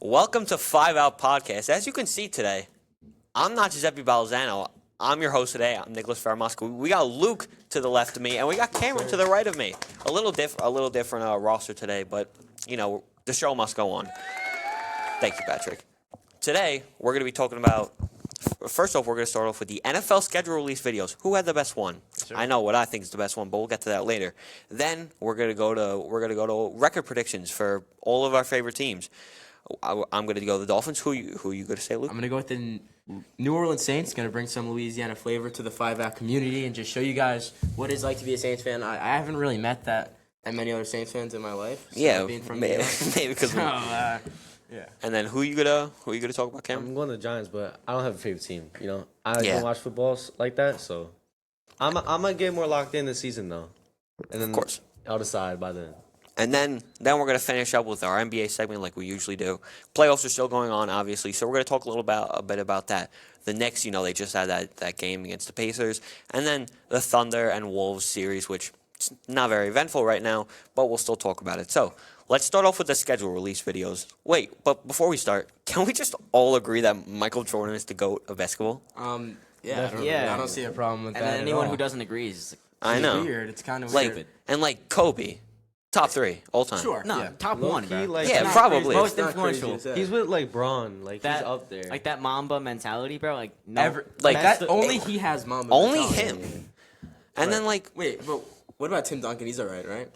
Welcome to 5 Out Podcast. As you can see today, I'm not Giuseppe Balzano. I'm your host today. I'm Nicholas Ferramasco. We got Luke to the left of me, and we got Cameron to the right of me. A little different roster today, but you know the show must go on. Thank you, Patrick. Today we're going to be talking about. First off, we're going to start off with the NFL schedule release videos. Who had the best one? Sure. I know what I think is the best one, but we'll get to that later. Then we're going to go to record predictions for all of our favorite teams. I'm going to go the Dolphins. Who you going to say, Luke? I'm going to go with the New Orleans Saints. Going to bring some Louisiana flavor to the 5-Out community and just show you guys what it's like to be a Saints fan. I haven't really met that many other Saints fans in my life. So yeah, being from maybe because. Yeah. And then who you gonna talk about, Cameron? I'm going to the Giants, but I don't have a favorite team. You know, I don't watch football like that, so I'm gonna get more locked in this season though. And then of course, I'll decide by then. And then we're gonna finish up with our NBA segment like we usually do. Playoffs are still going on, obviously, so we're gonna talk a bit about that. The Knicks, you know, they just had that game against the Pacers, and then the Thunder and Wolves series, which is not very eventful right now, but we'll still talk about it. So. Let's start off with the schedule release videos. Wait, but before we start, can we just all agree that Michael Jordan is the GOAT of basketball? Yeah, I don't see a problem with that. And anyone who doesn't agree is weird. It's kind of weird. And Kobe, top 3 all time. Sure. No, top one. Probably. Most influential. He's with Braun. He's up there. Like that Mamba mentality, bro. Only he has Mamba. Only mentality. him. And then wait, but what about Tim Duncan? He's all right?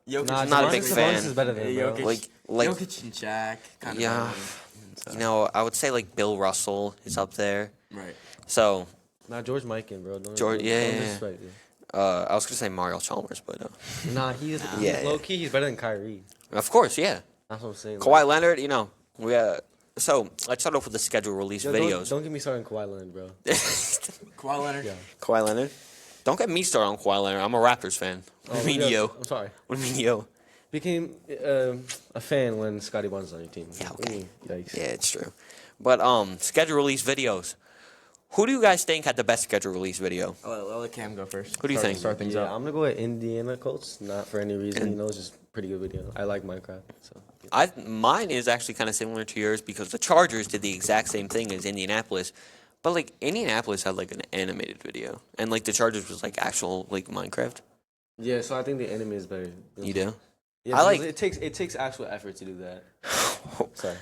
Jokic, not a big fan. Is better than Jokic, Jokic and Shaq. Kind of. Yeah. You know, I would say Bill Russell is up there. Right. So. George Mikan, bro. George, yeah. I was gonna say Mario Chalmers, but. He's low key. He's better than Kyrie. Of course, yeah. That's what I'm saying. Kawhi Leonard, you know, So let's start off with the schedule release videos. Don't get me started on Kawhi Leonard, bro. Kawhi Leonard. Yeah. Kawhi Leonard. Don't get me started on Kawhi Leonard. I'm a Raptors fan. What do you mean, yo? I'm sorry. What do you mean, yo? Became a fan when Scotty Barnes was on your team. Yeah, okay. Yikes. Yeah, it's true. But schedule release videos. Who do you guys think had the best schedule release video? I'll let Cam go first. Who do you think? Start things up. I'm gonna go with Indiana Colts. Not for any reason. It's just pretty good video. I like Minecraft. So mine is actually kind of similar to yours because the Chargers did the exact same thing as Indianapolis. But Indianapolis had an animated video, and the Chargers was actual Minecraft. Yeah, so I think the anime is better. You do? Yeah, it takes actual effort to do that. Sorry.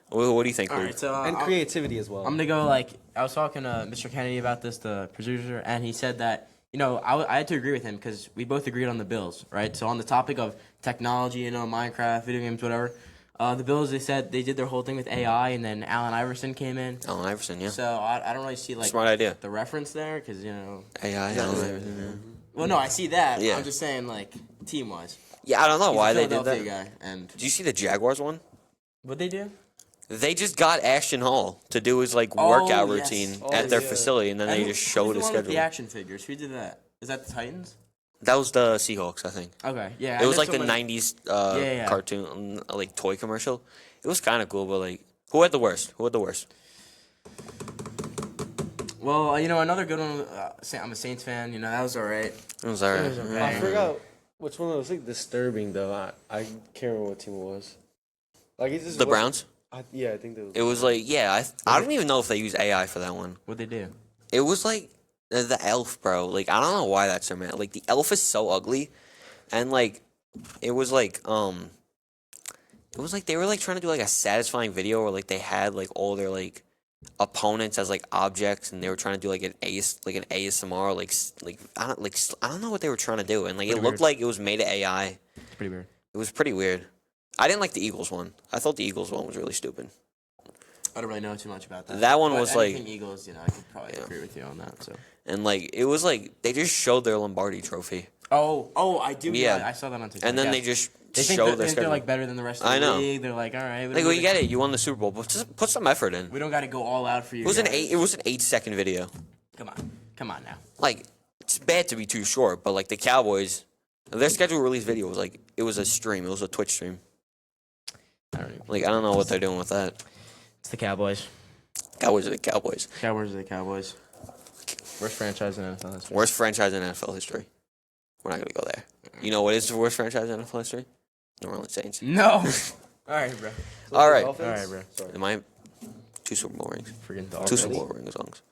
What do you think? All right, so and creativity as well. I'm gonna go I was talking to Mr. Kennedy about this, the producer, and he said that I had to agree with him because we both agreed on the Bills, right? So on the topic of technology, Minecraft, video games, whatever. The Bills, they said they did their whole thing with AI, and then Allen Iverson came in. Allen Iverson, yeah. So I don't really see smart idea. The reference there because AI, Allen Iverson. Yeah. Well, no, I see that. Yeah. I'm just saying team wise. Yeah, I don't know why they did that. Guy, and did you see the Jaguars one? What'd they do? They just got Ashton Hall to do his workout routine at their facility, and then they just showed his schedule. The action figures. Who did that? Is that the Titans? That was the Seahawks, I think. Okay, yeah. It was the 90s cartoon, toy commercial. It was kind of cool, but who had the worst? Well, another good one. I'm a Saints fan. That was all right. It was all right. I forgot which one. It was disturbing though. I can't remember what team it was. The Browns. I think that was. It was I don't even know if they use AI for that one. What'd they do? It was the elf, bro. I don't know why that's so mad. The elf is so ugly, and it was they were trying to do a satisfying video where they had all their opponents as objects, and they were trying to do an ASMR I don't know what they were trying to do, and it looked like it was made of AI. It's pretty weird. It was pretty weird. I didn't like the Eagles one. I thought the Eagles one was really stupid. I don't really know too much about that. That one was Eagles, I could probably agree with you on that. So. And it was they just showed their Lombardi trophy. Oh, I do. Yeah, I saw that on TikTok. And then they just they show their schedule. They're better than the rest of the league. They're all right. We get it. You won the Super Bowl, but just put some effort in. We don't got to go all out for you. It was an 8-second video. Come on now. It's bad to be too short, but the Cowboys, their schedule release video was it was a stream. It was a Twitch stream. I don't know what they're doing with that. It's the Cowboys. Cowboys are the Cowboys. Cowboys are the Cowboys. Worst franchise in NFL history. Worst franchise in NFL history. We're not going to go there. You know what is the worst franchise in NFL history? New Orleans Saints. No. All right, bro. All right. Dolphins? All right, bro. Sorry. Am I 2 Super Bowl rings? Freaking Two Dolphins. Super Bowl rings, songs.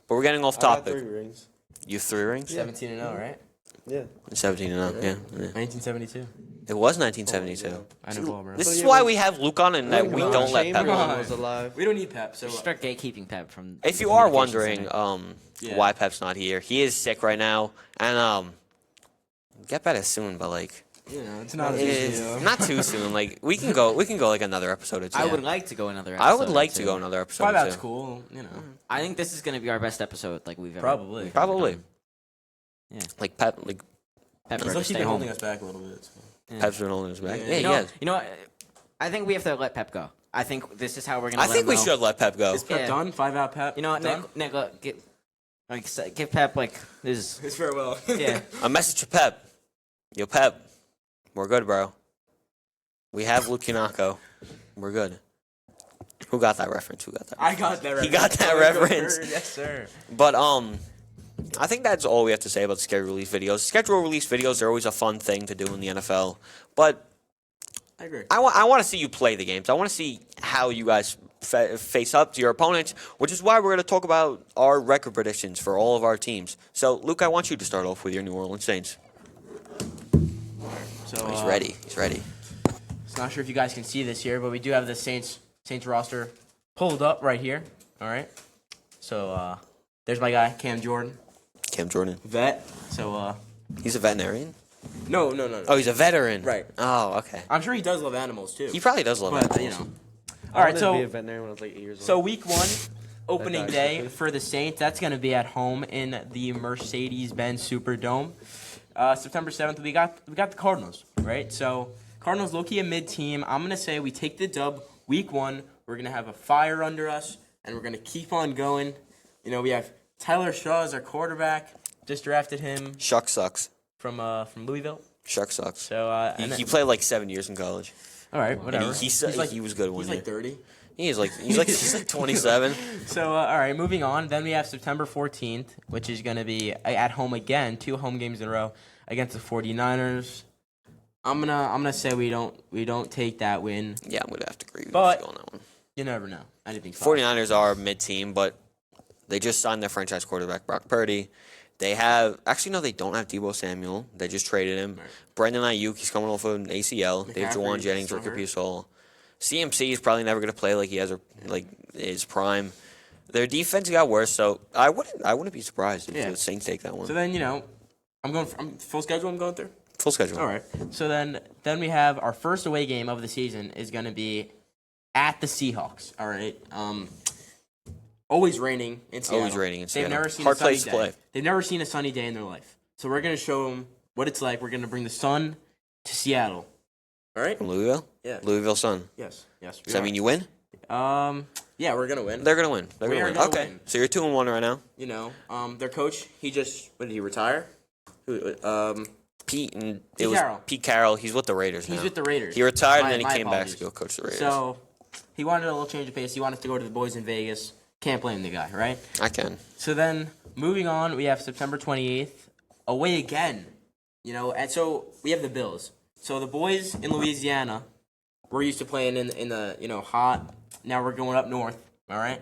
But we're getting off I got topic. 3 rings. You have 3 rings? 17 and 0, right? Yeah. 17 and 0. Yeah. 1972. It was 1972. I know ball, bro. This So is yeah, why but- we have Luke on and that we Will don't let Pep Chamberlain on. was alive. We don't need Pep, so Start gatekeeping Pep from. If you the are communications wondering center. why Pep's not here, he is sick right now, and get better soon. But like, you know, it's not as it's easy. not too soon. Like we can go like another episode or two. I would like to go another. Episode I would like or to two. go another episode. 5 or out's two. cool, you know. I think this is gonna be our best episode like we've ever. Probably. we've ever Probably. done. Yeah. Like Pep, like Pep He's better actually stay been home. holding us back a little bit. So. Yeah. Pep's been holding his back. Yeah. Yeah, You know, he has. you know what? I think we have to let Pep go. I think this is how we're gonna. I let think him we know. should let Pep go. Is Pep Yeah. done? 5 out Pep. You know what, done? Nick? Give Pep like this. His farewell. Yeah. A message to Pep. Yo, Pep, we're good, bro. We have Luke Yanako. We're good. Who got that reference? Who got that? I got that reference. He got that Go, go, reference. Bird. Yes, sir. But I think that's all we have to say about the schedule release videos. Schedule release videos are always a fun thing to do in the NFL, but I agree. I want to see you play the games. I want to see how you guys face up to your opponents, which is why we're going to talk about our record predictions for all of our teams. So, Luke, I want you to start off with your New Orleans Saints. So He's ready. He's ready. Not sure if you guys can see this here, but we do have the Saints roster pulled up right here. All right. So there's my guy Cam Jordan, Cam Jordan. vet. So He's a veterinarian? no. Oh, he's a veteran. Right. Oh, okay. I'm sure he does love animals too. He probably does love but animals. you know. I All right. wanted to be a So veterinarian when I was like 8 years old. so week 1, opening That day dies. for the Saints. That's going to be at home in the Mercedes-Benz Superdome. September 7th, we got the Cardinals, right? So Cardinals low-key a mid-team. I'm going to say we take the dub week 1. We're going to have a fire under us, and we're going to keep on going. You know, we have Tyler Shaw as our quarterback. Just drafted him Shuck sucks. from Louisville. Shuck sucks. So He played like 7 years in college. all right, whatever. He was good one He's year. like 30. He's like 27. So, all right, moving on. Then we have September 14th, which is going to be at home again, 2 home games in a row against the 49ers. I'm gonna say we don't take that win. Yeah, I'm gonna have to agree with But- you on that one. You never know. Anything's possible. 49ers are mid-team, but they just signed their franchise quarterback Brock Purdy. They have they don't have Deebo Samuel. They just traded him. Right. Brendan Ayuk, he's coming off of an ACL. They have McCaffrey, Jawan Jennings, still Ricky hurt. Pearsall. CMC is probably never gonna play like he has his prime. Their defense got worse, so I wouldn't be surprised if Yeah. the Saints take that one. So then I'm full schedule. I'm going through. Full schedule. All right. So then we have our first away game of the season is going to be at the Seahawks. All right. Always raining in Seattle. Always raining in They've Seattle. never seen Hard a sunny place to day. play. They've never seen a sunny day in their life. So we're going to show them what it's like. We're going to bring the sun to Seattle. All right. From Louisville? Yeah. Lee Sun. Yes. Yes. Does that mean you win? Yeah, we're gonna win. They're gonna win. They're We gonna are win. gonna Okay. win. So you're 2-1 right now. You know, their coach. What did he retire? Pete Pete Carroll. Pete Carroll. He's with the Raiders He's now. with the Raiders. He retired My- and then my he came back apologies. to go coach the Raiders. So he wanted a little change of pace. He wanted to go to the boys in Vegas. Can't blame the guy, right? I can. So then, moving on, we have September 28th, away again. You know, and so we have the Bills. So the boys in Louisiana, we're used to playing in the hot. Now we're going up north. All right.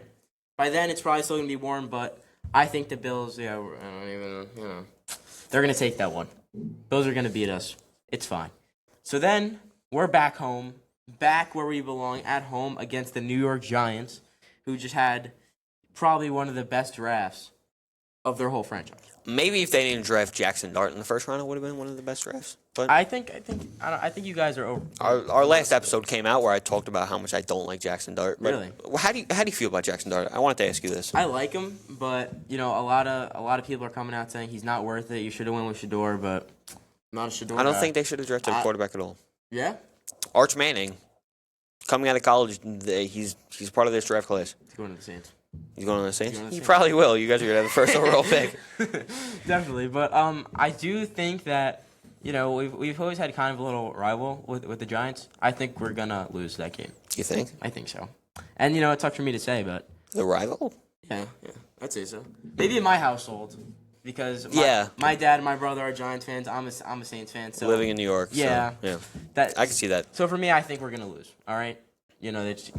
By then, it's probably still gonna be warm, but I think the Bills. Yeah, I don't even. They're gonna take that one. Bills are gonna beat us. It's fine. So then we're back home, back where we belong, at home against the New York Giants, who just had probably one of the best drafts of their whole franchise. Maybe if they didn't draft Jackson Dart in the first round, it would have been one of the best drafts. But I think you guys are over. our last episode came out where I talked about how much I don't like Jackson Dart. But Really? How do you feel about Jackson Dart? I wanted to ask you this. I like him, but you know, a lot of people are coming out saying he's not worth it. You should have went with Shador, but I'm not a Shador. I don't guy. think they should have drafted a quarterback at all. Yeah, Arch Manning, coming out of college, he's part of this draft class. he's going to the Saints. He's going to the Saints. He's going to the He Saints. probably will. You guys are gonna have the first overall pick. Definitely, but I do think that you know we've always had kind of a little rival with the Giants. I think we're gonna lose that game. You think I think so. And you know, it's tough for me to say, but the rival? yeah, I'd say so. Maybe in my household, because Yeah. my dad and my brother are Giants fans. I'm a Saints fan. So Living in New York. Yeah. So, yeah. that I can see that. So for me, I think we're gonna lose. All right. You know, it's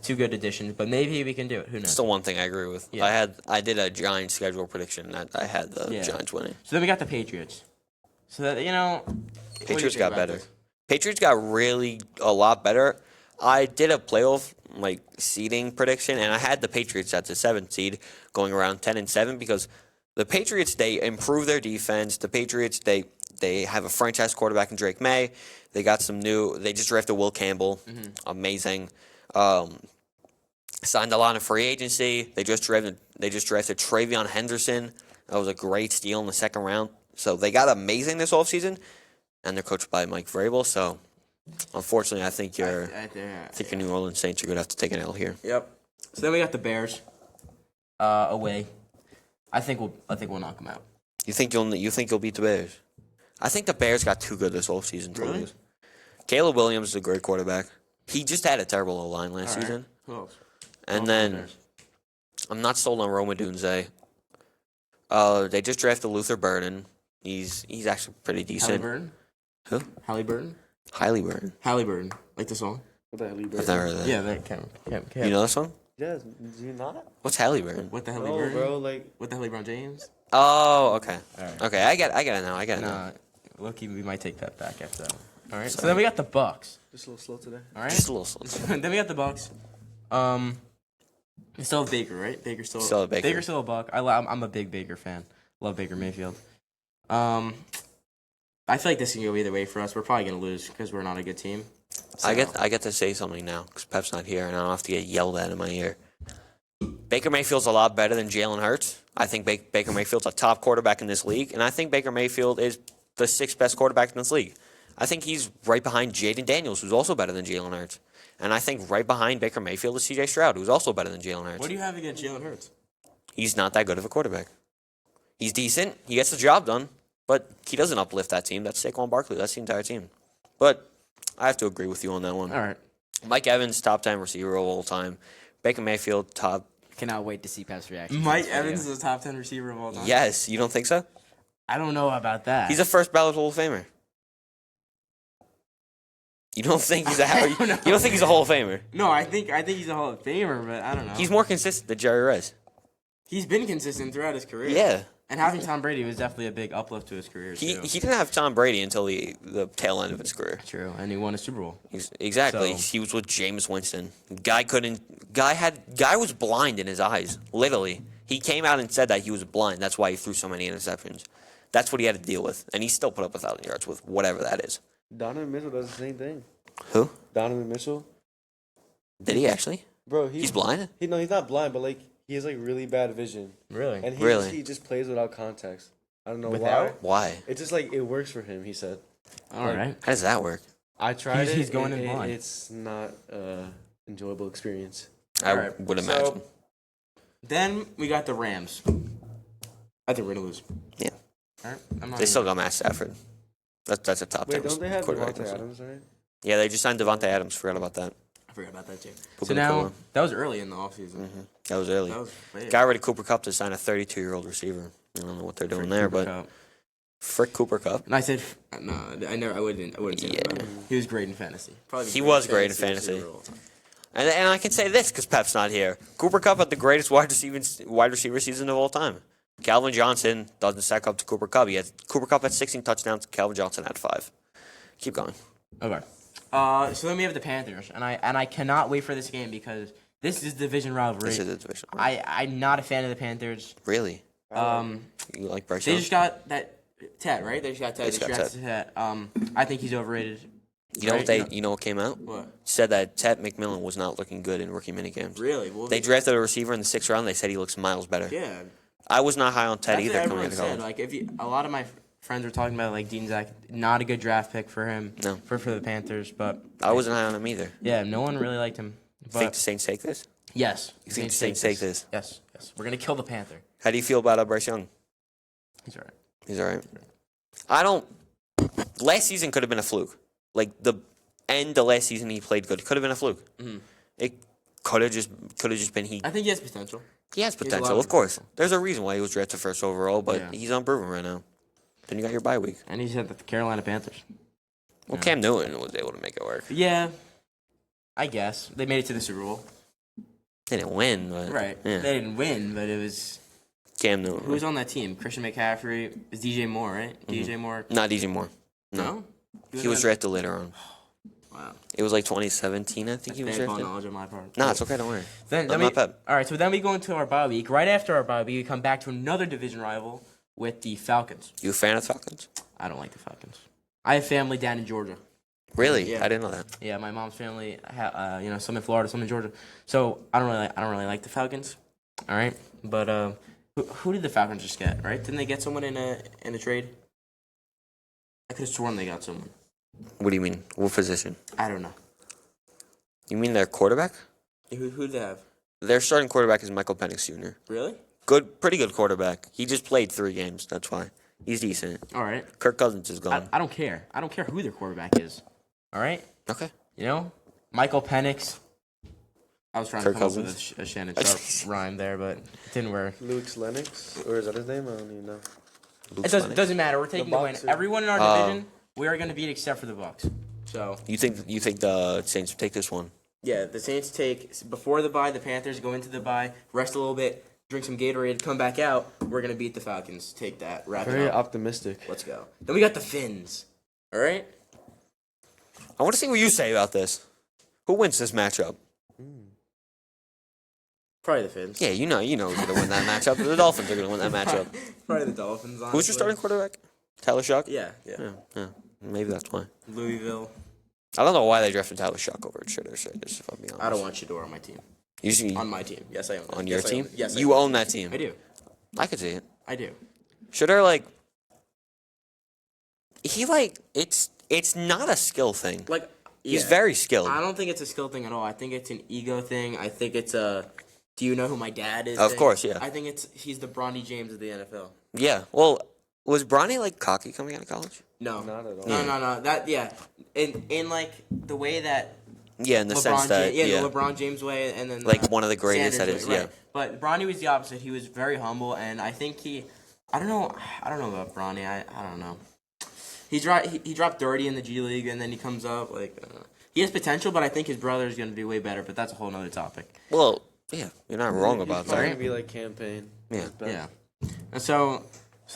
two good additions, but maybe we can do it. Who knows? That's the one thing I agree with. Yeah. I did a Giants schedule prediction that I had the Yeah. Giants winning. So then we got the Patriots. So that what do you Patriots think got about better. this? Patriots got really a lot better. I did a playoff seeding prediction, and I had the Patriots at the 7th seed, going around 10-7, because the Patriots, they improved their defense. The Patriots, they have a franchise quarterback in Drake May. They got they just drafted Will Campbell, amazing. Signed a lot of free agency. They just drafted Travion Henderson. That was a great steal in the 2nd round. So they got amazing this offseason, and they're coached by Mike Vrabel. So unfortunately, I think your New Orleans Saints are going to have to take an L here. Yep. So then we got the Bears away. I think we'll knock them out. You think you'll beat the Bears? I think the Bears got too good this offseason to Really? lose. Caleb Williams is a great quarterback. He just had a terrible O-line last All right. season. Who else? And Oh, then Bears. I'm not sold on Roma Dunze. They just drafted Luther Burden. He's actually pretty decent. Halliburton. Who? Halliburton. Halliburton. Halliburton. Like the song. What the hell, I've never heard of that. Yeah, that Cam. You know this one? Yeah, do you not? What's Halliburton? What the No, Halliburton? bro. Like, What the LeBron James? Oh, okay. All right. Okay, I get it now. I get it now. Nah, lucky we might take that back after that one. All right. So then we got the Bucks. just a little slow today. All right. Just a little slow. Then we got the Bucks. We still have Baker, right? Baker's Still have Baker. Baker's still a Buck. I'm a big Baker fan. Love Baker Mayfield. I feel like this can go either way for us. We're probably gonna lose because we're not a good team. So- I get to say something now because Pep's not here, and I don't have to get yelled at in my ear. Baker Mayfield's a lot better than Jalen Hurts. I think Baker Mayfield's a top quarterback in this league, and I think Baker Mayfield is the 6th best quarterback in this league. I think he's right behind Jaden Daniels, who's also better than Jalen Hurts. And I think right behind Baker Mayfield is C.J. Stroud, who's also better than Jalen Hurts. What do you have against Jalen Hurts? He's not that good of a quarterback. He's decent. He gets the job done, but he doesn't uplift that team. That's Saquon Barkley. That's the entire team. But I have to agree with you on that one. All right. Mike Evans, top 10 receiver of all time. Baker Mayfield, top. Cannot wait to see Pep's reaction. to Mike this video. Evans is a top 10 receiver of all time. Yes, you don't think so? I don't know about that. He's a first ballot Hall of Famer. You don't think he's I you don't know. don't think he's a Hall of Famer? No, I think he's a Hall of Famer, but I don't know. He's more consistent than Jerry Rice. He's been consistent throughout his career. Yeah. And having Tom Brady was definitely a big uplift to his career He too. didn't have Tom Brady until the tail end of his career. True, and he won a Super Bowl. Exactly. So- He was with Jameis Winston. Guy was blind in his eyes. Literally. He came out and said that he was blind. That's why he threw so many interceptions. That's what he had to deal with. And he still put up 1,000 yards with whatever that is. Donovan Mitchell does the same thing. Who? Donovan Mitchell, Did he actually? bro. He's blind? He's not blind, but like he has like really bad vision, Really? and Really? he just plays without context. I don't know Without? why. Why? It's just like it works for him. He said. All right. How does that work? I tried He's it. going and in blind. It's not enjoyable experience. I Alright, would so- imagine. Then we got the Rams. I think we're gonna lose. Yeah. All right. I'm not They still even- got Matt Stafford. That's a top 10 Wait, don't they have quarterback. Devontae Adams, right? Yeah, they just signed Devontae Adams. Forgot about that. I forgot about that too. Cooper So now Cup. that was early in the offseason. That was early. That was late. Got rid of Cooper Cup to sign a 32-year-old receiver. I don't know what they're doing there, Cooper but Kupp. frick Cooper Cup. And I said, no, I wouldn't say Yeah. that about him. He was great in fantasy. Probably the He greatest was great in fantasy fantasy. receiver of all time. And I can say this because Pep's not here. Cooper Cup had the greatest wide receiver season of all time. Calvin Johnson doesn't stack up to Cooper Cup. Cooper Cup had 16 touchdowns. Calvin Johnson had 5. Keep going. Okay. So then we have the Panthers, and I cannot wait for this game because this is division rivalry. This is the division. I'm not a fan of the Panthers. Really? Um, You like Bryce they Young? just got that Ted, right? They just got Ted. They just got drafted Ted. I think he's overrated. You know right? what they? You know what came out? What? Said that Ted McMillan was not looking good in rookie minigames. Really? Well, They drafted a receiver in the 6th round. They said he looks miles better. yeah. I was not high on Ted That's either what coming everyone into said. college. Like, a lot of my friends were talking about like Dean Zach, not a good draft pick for him. No. For the Panthers, but I wasn't high on him either. yeah, no one really liked him. Think But the Saints take this? yes, You think the Saints take this? Yes, we're gonna kill the Panther. How do you feel about Bryce Young? He's alright. He's all right. I don't. Last season could have been a fluke. Like the end of last season, he played good. Could have been a fluke. Mhm. It could have just been he. I think he has potential. He has a lot potential, of of course. There's a reason why he was drafted first overall, but Yeah. he's unproven right now. Then you got your bye week. And he's at the Carolina Panthers. Well, Yeah. Cam Newton was able to make it work. Yeah, I guess they made it to the Super Bowl. They didn't win, but Right. yeah. They didn't win, but it was. Cam Newton. Who was on that team? Christian McCaffrey. Is DJ Moore, right? DJ Moore. Not DJ Moore. No. He was drafted later on. Wow. It was like 2017, I think he was Baseball drafted. knowledge on my part. Nah, it's okay, don't worry. Then I'm we, not bad. all right, so then we go into our bye week. Right after our bye week, we come back to another division rival with the Falcons. You a fan of Falcons? I don't like the Falcons. I have family down in Georgia. Really? Yeah. I didn't know that. Yeah, my mom's family, some in Florida, some in Georgia. So I don't really like the Falcons. All right, but who did the Falcons just get? Right? Didn't they get someone in a trade? I could have sworn they got someone. What do you mean? What position? I don't know. You mean their quarterback? Who did they have? Their starting quarterback is Michael Penix Jr. Really? Pretty good quarterback. He just played 3 games. That's why he's decent. All right. Kirk Cousins is gone. I don't care. I don't care who their quarterback is. All right. Okay. You know, Michael Penix. I was trying Kirk to come Cousins? up with a Shannon Sharp rhyme there, but it didn't work. Luke's Lennox, or is that his name? I don't even know. Luke It doesn't, Swannick. doesn't matter. We're taking the win. Boxer. Everyone in our division, we are going to beat except for the Bucks. So You think the Saints will take this one? yeah, the Saints take before the bye. The Panthers go into the bye, rest a little bit, drink some Gatorade, come back out. We're going to beat the Falcons. Take that. Wrap Very it up. optimistic. Let's go. Then we got the Finns. All right. I want to see what you say about this. Who wins this matchup? Probably the Finns. Yeah, you know who's going to win that matchup. The Dolphins are going to win that matchup. Probably the Dolphins. Who's your honestly. starting quarterback? Tyler Shock? Yeah. Yeah. Maybe that's why. Louisville. I don't know why they drafted Tyler Shock over Shredder Sanders, if I'm being honest. I don't want Shador on my team. Usually On my team. Yes, I own. on it. your Yes, I team? own it. Yes, I You own own that team. it. I do. I could see it. I do. Shredder, it's not a skill thing. Like He's yeah. very skilled. I don't think it's a skill thing at all. I think it's an ego thing. I think it's a. Do you know who my dad is? Of thing. course, yeah. I think he's the Bronny James of the NFL. Yeah. Well, was Bronny cocky coming out of college? No, Not at all. No. That in like the way that Yeah, in the sense that the LeBron James way, and then one of the greatest Sanders that way, is. right. But Bronny was the opposite. He was very humble, and I think I don't know about Bronny. I don't know. He dropped 30 in the G League, and then he comes up he has potential, but I think his brother is going to be way better. But that's a whole nother topic. Well, yeah, you're not wrong about It's going that. to be like campaign. Yeah. Yeah. And so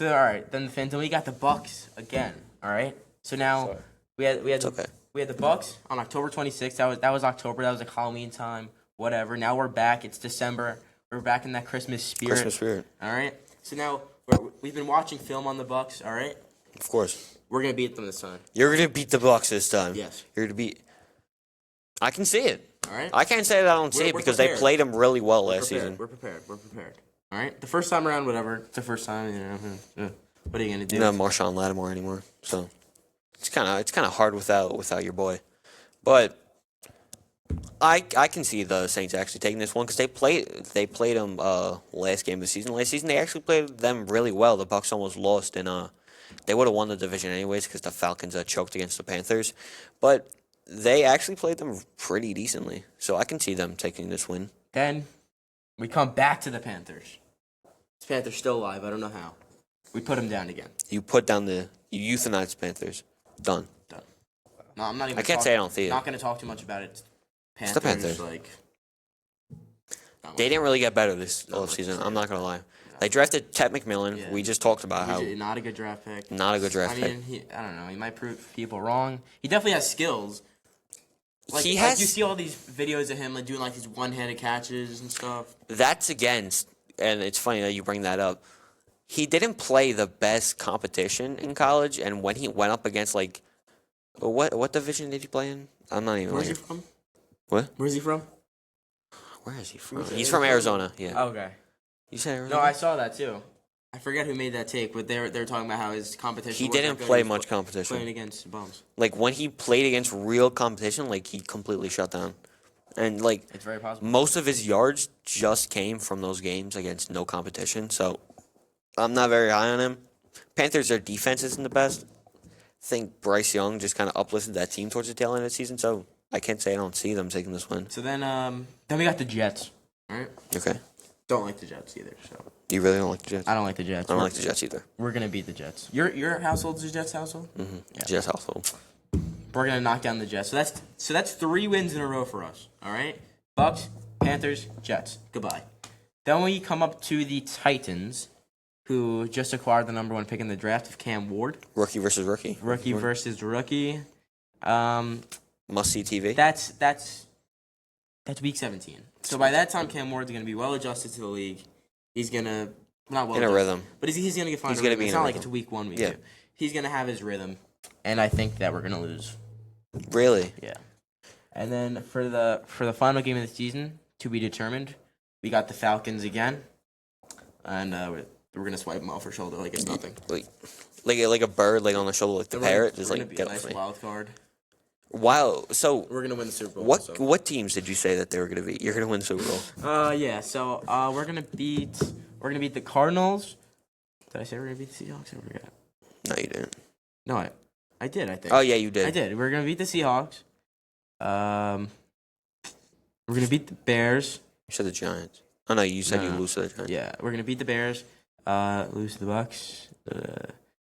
all right. Then the Finns. Then we got the Bucks again. All right. So now Sorry. we had okay. we had the Bucks on October 26th. That was October. That was like Halloween time. Whatever. Now we're back. It's December. We're back in that Christmas spirit. Christmas spirit. All right. So now we've been watching film on the Bucks. All right. Of course. We're gonna beat them this time. You're gonna beat the Bucks this time. Yes. You're gonna beat. I can see it. All right. I can't say that I don't see We're it because they prepared. played them really well We're last prepared. season. We're prepared. We're prepared. All right. The first time around, whatever. It's the first time. What are you gonna do? You don't have Marshawn Lattimore anymore, so it's kind of hard without your boy. But I can see the Saints actually taking this one because they played them last game of the season. Last season they actually played them really well. The Bucks almost lost, and they would have won the division anyways because the Falcons choked against the Panthers. But they actually played them pretty decently, so I can see them taking this win. Then we come back to the Panthers. This Panthers still alive. I don't know how. We put them down again. You euthanized Panthers. Done. No, I'm not even. I can't say I don't see it. Not going to talk too much about it. Panthers, the Panthers. They didn't really get better this offseason. I'm not gonna lie. They drafted Ted McMillan. Yeah. We just talked about how Not a good draft pick. not a good draft I pick. mean, I don't know. He might prove people wrong. He definitely has skills. He has. You see all these videos of him doing these one-handed catches and stuff. That's against, and it's funny that you bring that up. He didn't play the best competition in college, and when he went up against what division did he play in? I'm not even. Where's he from? What? Where's he from? Where is he from? He's from Arizona. Yeah. Okay. You said Arizona. No, I saw that too. I forget who made that take, but they were talking about how his competition. He wasn't didn't good. play He was much competition. Playing against bums. When he played against real competition, he completely shut down, and It's very possible. most of his yards just came from those games against no competition. So I'm not very high on him. Panthers, their defense isn't the best. I think Bryce Young just kind of uplifted that team towards the tail end of the season. So I can't say I don't see them taking this win. So then we got the Jets. All right. Okay. Don't like the Jets either. So You really don't like the Jets? I don't like the Jets. I don't like the Jets either. We're gonna beat the Jets. Your household's a Jets household. Mm-hmm. Yeah. Jets household. We're gonna knock down the Jets. So that's 3 wins in a row for us. All right. Bucks, Panthers, Jets. Goodbye. Then we come up to the Titans, who just acquired the number 1 pick in the draft of Cam Ward. Rookie versus rookie. Rookie versus rookie. Must see TV. That's week 17. So by that time, Cam Ward's gonna be well adjusted to the league. He's gonna not well In a adjusted, rhythm. but he's gonna get fine. He's gonna be It's in a not like rhythm. it's week 1, week Yeah. 2. He's gonna have his rhythm, and I think that we're gonna lose. Really? Yeah. And then for the final game of the season, to be determined, we got the Falcons again, and we're gonna swipe them off our shoulder like it's nothing. Like a bird, like on the shoulder, like the parrot, just We're like gonna be get a off nice me. wild card. Wow. So We're gonna win the Super Bowl. what teams did you say that they were gonna beat? You're gonna win the Super Bowl. Yeah. So we're gonna beat the Cardinals. Did I say we're gonna beat the Seahawks? I forgot. No, you didn't. No, I did. I think. Oh yeah, you did. I did. We're gonna beat the Seahawks. We're gonna beat the Bears. You said the Giants. Oh no, you said No. you lose to the Giants. Yeah, we're gonna beat the Bears. Lose to the Bucks.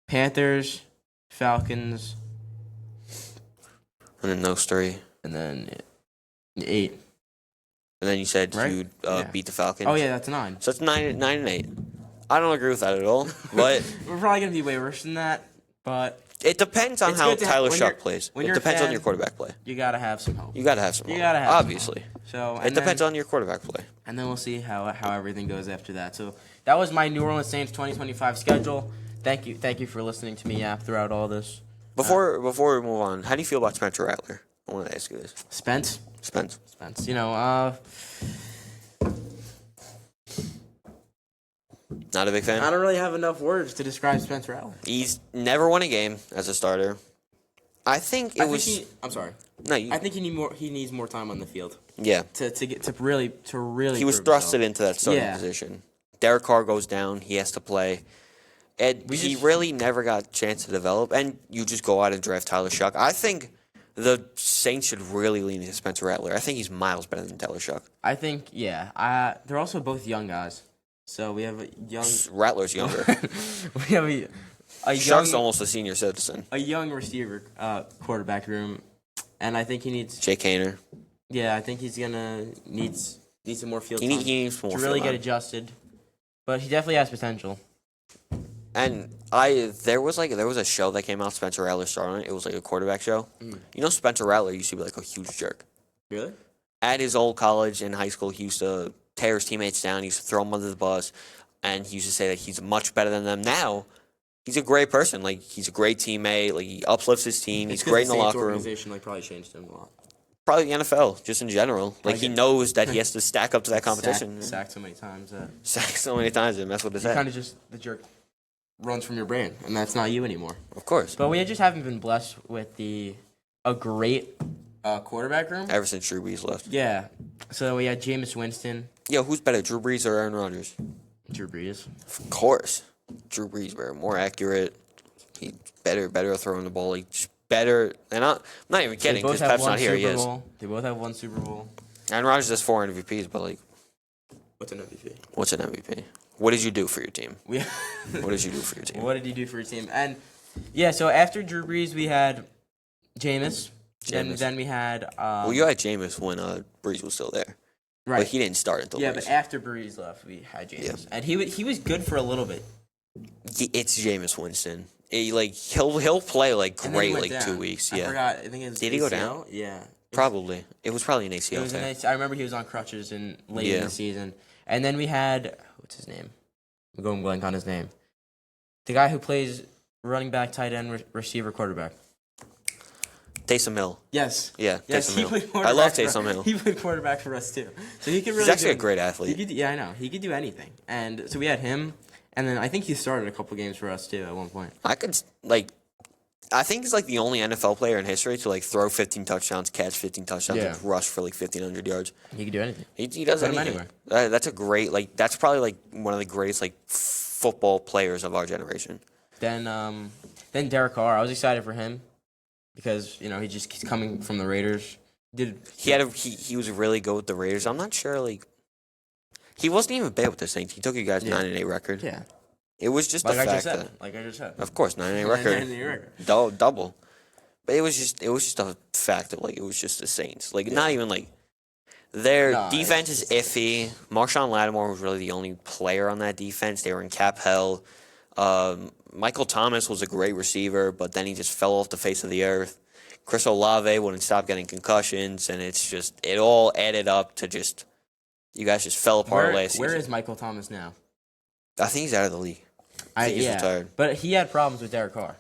Panthers, Falcons, And then those 3. and then 8. And then you said Right? you'd Yeah. beat the Falcons. Oh yeah, that's 9. So it's 9-8. I don't agree with that at all. But We're probably gonna be way worse than that, but it depends on It's how good to have- Tyler when Shuck you're- plays. when It you're a depends on fan- your quarterback play. you gotta have some hope. You gotta have some. You hope. gotta have some obviously. So It depends on your quarterback play. and then we'll see how everything goes after that. So that was my New Orleans Saints 2025 schedule. Thank you for listening to me yap throughout all this. Before we move on, how do you feel about Spencer Rattler? I want to ask you this. Spence, Spence. you know, Not a big fan. I don't really have enough words to describe Spencer Rattler. He's never won a game as a starter. I think it was. I'm sorry. No, you, I think he needs more time on the field yeah. to really. He was prove thrusted himself. into that starting Yeah. position. Derek Carr goes down. He has to play. And he really never got a chance to develop. And you just go out and draft Tyler Shuck. I think the Saints should really lean into Spencer Rattler. I think he's miles better than Tyler Shuck. I think they're also both young guys. So we have a young. Rattler's younger. We have a Shuck's young almost a senior citizen. receiver quarterback room, and I think he needs. Jake Hayner. Yeah, I think he's gonna needs some more field He time needs more to really field get time. adjusted. But he definitely has potential. And there was a show that came out, Spencer Rattler starred on it. It was like a quarterback show. You know, Spencer Rattler used to be like a huge jerk. Really? At his old college and high school, he used to tear his teammates down. He used to throw them under the bus, and he used to say that he's much better than them. Now, he's a great person. Like, he's a great teammate. Like, he uplifts his team. He's great in the locker room. Organization probably changed him a lot. Probably the NFL, just in general. Like, he knows that he has to stack up to that competition. Sacked so many times that Sacked so many times and mess with his you kind head. of just the jerk runs from your brain, and that's not you anymore. Of course. But we just haven't been blessed with a great quarterback room. Ever since Drew Brees left. Yeah. So we had Jameis Winston, Yo, who's better, Drew Brees or Aaron Rodgers? Drew Brees. Of course. Drew Brees, better, more accurate. He's better at throwing the ball. He's better. And I'm not even kidding because Pep's not here. He is. They both have one Super Bowl. Aaron Rodgers has 4 MVPs, but like, What's an MVP? what's an MVP? What did you do for your team? We. What did you do for your team? What did he do for your team? And yeah, so after Drew Brees, we had Jameis. Then we had. Well, you had Jameis when Brees was still there. Right. But he didn't start until Yeah, Brees. but after Brees left, we had Jameis, Yeah. and he was good for a little bit. It's Jameis Winston. He'll play like And then he great went like down. 2 weeks. I Yeah, forgot. I think it was Did he go ACL? down? Yeah. probably. It was probably an It ACL was a tear. nice. I remember he was on crutches in late in Yeah. the season, and then we had what's his name? I'm going blank on his name. The guy who plays running back, tight end, receiver, quarterback. Taysom Hill. Yes. Yeah, Yes, Taysom he Hill. played I quarterback. love for- Taysom Hill. He played quarterback for us too, so he could really. He's actually a do- great He athlete. could, yeah, I know. He could do anything, and so we had him, and then I think he started a couple games for us too at one point. I think he's like the only NFL player in history to like throw 15 touchdowns, catch 15 touchdowns, Yeah. and rush for like 1,500 yards. He could do anything. He does Put him anything. anywhere. That's a great that's probably like one of the greatest like football players of our generation. Then Derek Carr, I was excited for him because he's coming from the Raiders, He was really good with the Raiders. I'm not sure, like, he wasn't even bad with the Saints. He took you guys 9-8 record. Yeah. It was just Like the I fact just said. that, Like I just said. of course, 9-8 record, 9-8 record. double. But it was just a fact of, like, it was just the Saints. Like, not even like their defense is iffy. Marshawn Lattimore was really the only player on that defense. They were in cap hell. Michael Thomas was a great receiver, but then he just fell off the face of the earth. Chris Olave wouldn't stop getting concussions, and it all added up to just, you guys just fell apart last season. Where is Michael Thomas now? I think he's out of the league. I think he's retired. But he had problems with Derek Carr.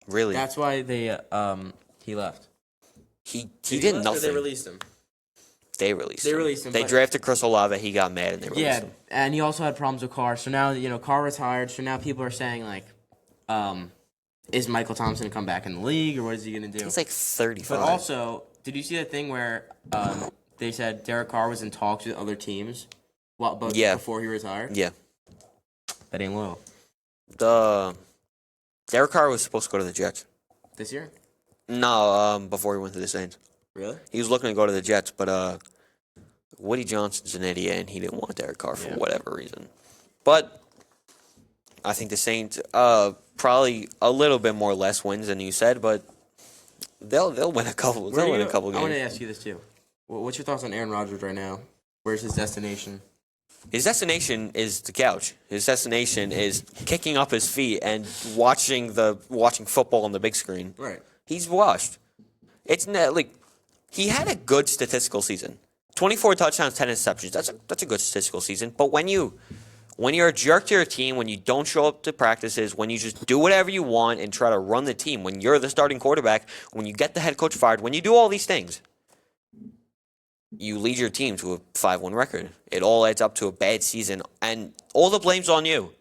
Really? That's why he left. He did nothing. Or they released him. They released him. They but- drafted Chris Olave. He got mad and they released him. And he also had problems with Carr. So now, Carr retired. So now people are saying, like, is Michael Thomas going to come back in the league, or what is he going to do? He's like 35. But also, did you see that thing where they said Derek Carr was in talks with other teams before he retired? Yeah. That ain't loyal. Derek Carr was supposed to go to the Jets. This year? No, before he went to the Saints. Really? He was looking to go to the Jets, but Woody Johnson's an idiot, and he didn't want Derek Carr for whatever reason. But I think the Saints probably a little bit more less wins than you said, but they'll win a couple. They'll win a couple games. I want to ask you this too. What's your thoughts on Aaron Rodgers right now? Where's his destination? His destination is the couch. His destination is kicking up his feet and watching football on the big screen. Right. He's washed. It's not like he had a good statistical season. 24 touchdowns, 10 interceptions. That's a good statistical season. But when you're a jerk to your team, when you don't show up to practices, when you just do whatever you want and try to run the team, when you're the starting quarterback, when you get the head coach fired, when you do all these things, you lead your team to a 5-1 record. It all adds up to a bad season, and all the blame's on you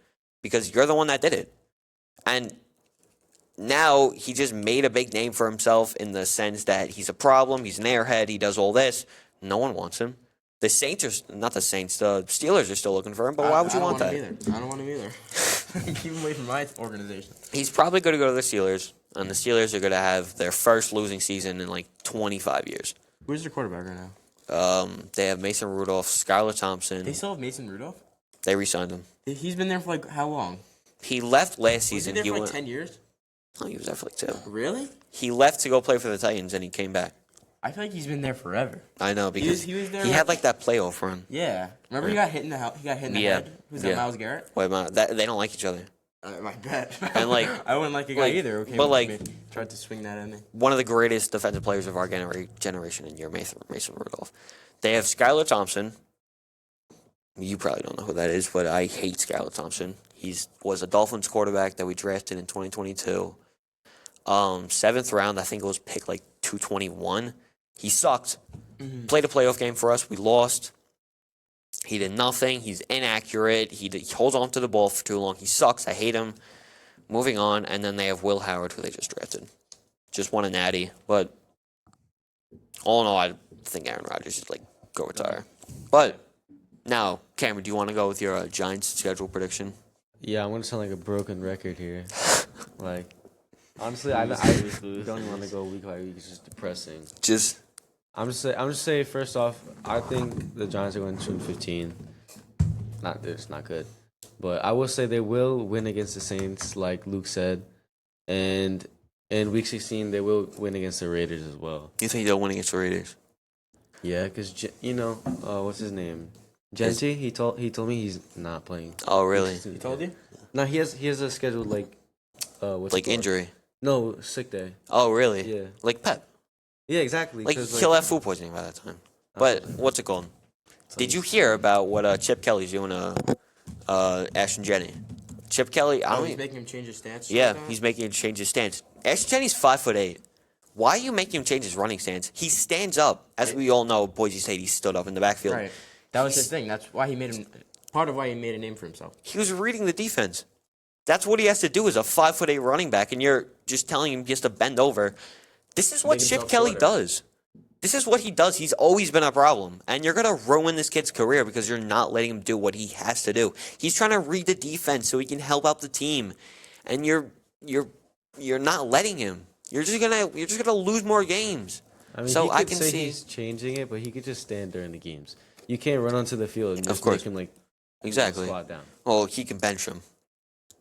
because you're the one that did it. And now he just made a big name for himself in the sense that he's a problem, he's an airhead, he does all this. No one wants him. The Steelers are still looking for him, but why would you want that? I don't want him either. Keep him away from my organization. He's probably going to go to the Steelers, and the Steelers are going to have their first losing season in like 25 years. Where's their quarterback right now? They have Mason Rudolph, Skylar Thompson. They still have Mason Rudolph? They re-signed him. He's been there for like how long? He left last Was season. he there for like 10 years? Oh, he was there for like 2. Really? He left to go play for the Titans, and he came back. I feel like he's been there forever. I know because he was there he had like that playoff run. Yeah. Remember he got hit in the head? Who's that, Myles Garrett? Wait, they don't like each other. I bet. And like I wouldn't like a guy either. Okay, but like tried to swing that at me. One of the greatest defensive players of our generation in year, Mason Rudolph. They have Skylar Thompson. You probably don't know who that is, but I hate Skylar Thompson. He was a Dolphins quarterback that we drafted in 2022. 7th round, I think it was picked like 221. He sucked. Mm-hmm. Played a playoff game for us. We lost. He did nothing. He's inaccurate. He holds on to the ball for too long. He sucks. I hate him. Moving on, and then they have Will Howard, who they just drafted. Just won a natty, but all in all, I think Aaron Rodgers should go retire. But now, Cameron, do you want to go with your Giants schedule prediction? Yeah, I'm gonna sound like a broken record here. Honestly, I don't even want to go week by week. It's just depressing. I'm just saying. First off, I think the Giants are going 2-15. It's not good, but I will say they will win against the Saints, like Luke said, and in Week 16 they will win against the Raiders as well. You think they'll win against the Raiders? Yeah, because what's his name? Genty. He told me he's not playing. Oh, really? He told you? No, he has a scheduled injury. No, sick day. Oh, really? Yeah. Like Pep. Yeah, exactly. He'll have food poisoning by that time. But what's it called? Did you hear about what Chip Kelly's doing to Ashton Jenney? Chip Kelly, he's making him change his stance? Yeah, he's making him change his stance. Ashton Jenney's 5'8". Why are you making him change his running stance? He stands up. As we all know, Boise State, he stood up in the backfield. Right. That was his thing. That's why he made him... Part of why he made a name for himself. He was reading the defense. That's what he has to do as a 5'8" running back, and you're just telling him just to bend over. This is what Chip Kelly does. This is what he does. He's always been a problem, and you're gonna ruin this kid's career because you're not letting him do what he has to do. He's trying to read the defense so he can help out the team, and you're not letting him. You're just gonna lose more games. I mean, So he I could can say see- he's changing it, but he could just stand during the games. You can't run onto the field and just course. make him like Exactly. squat down. Well, he can bench him,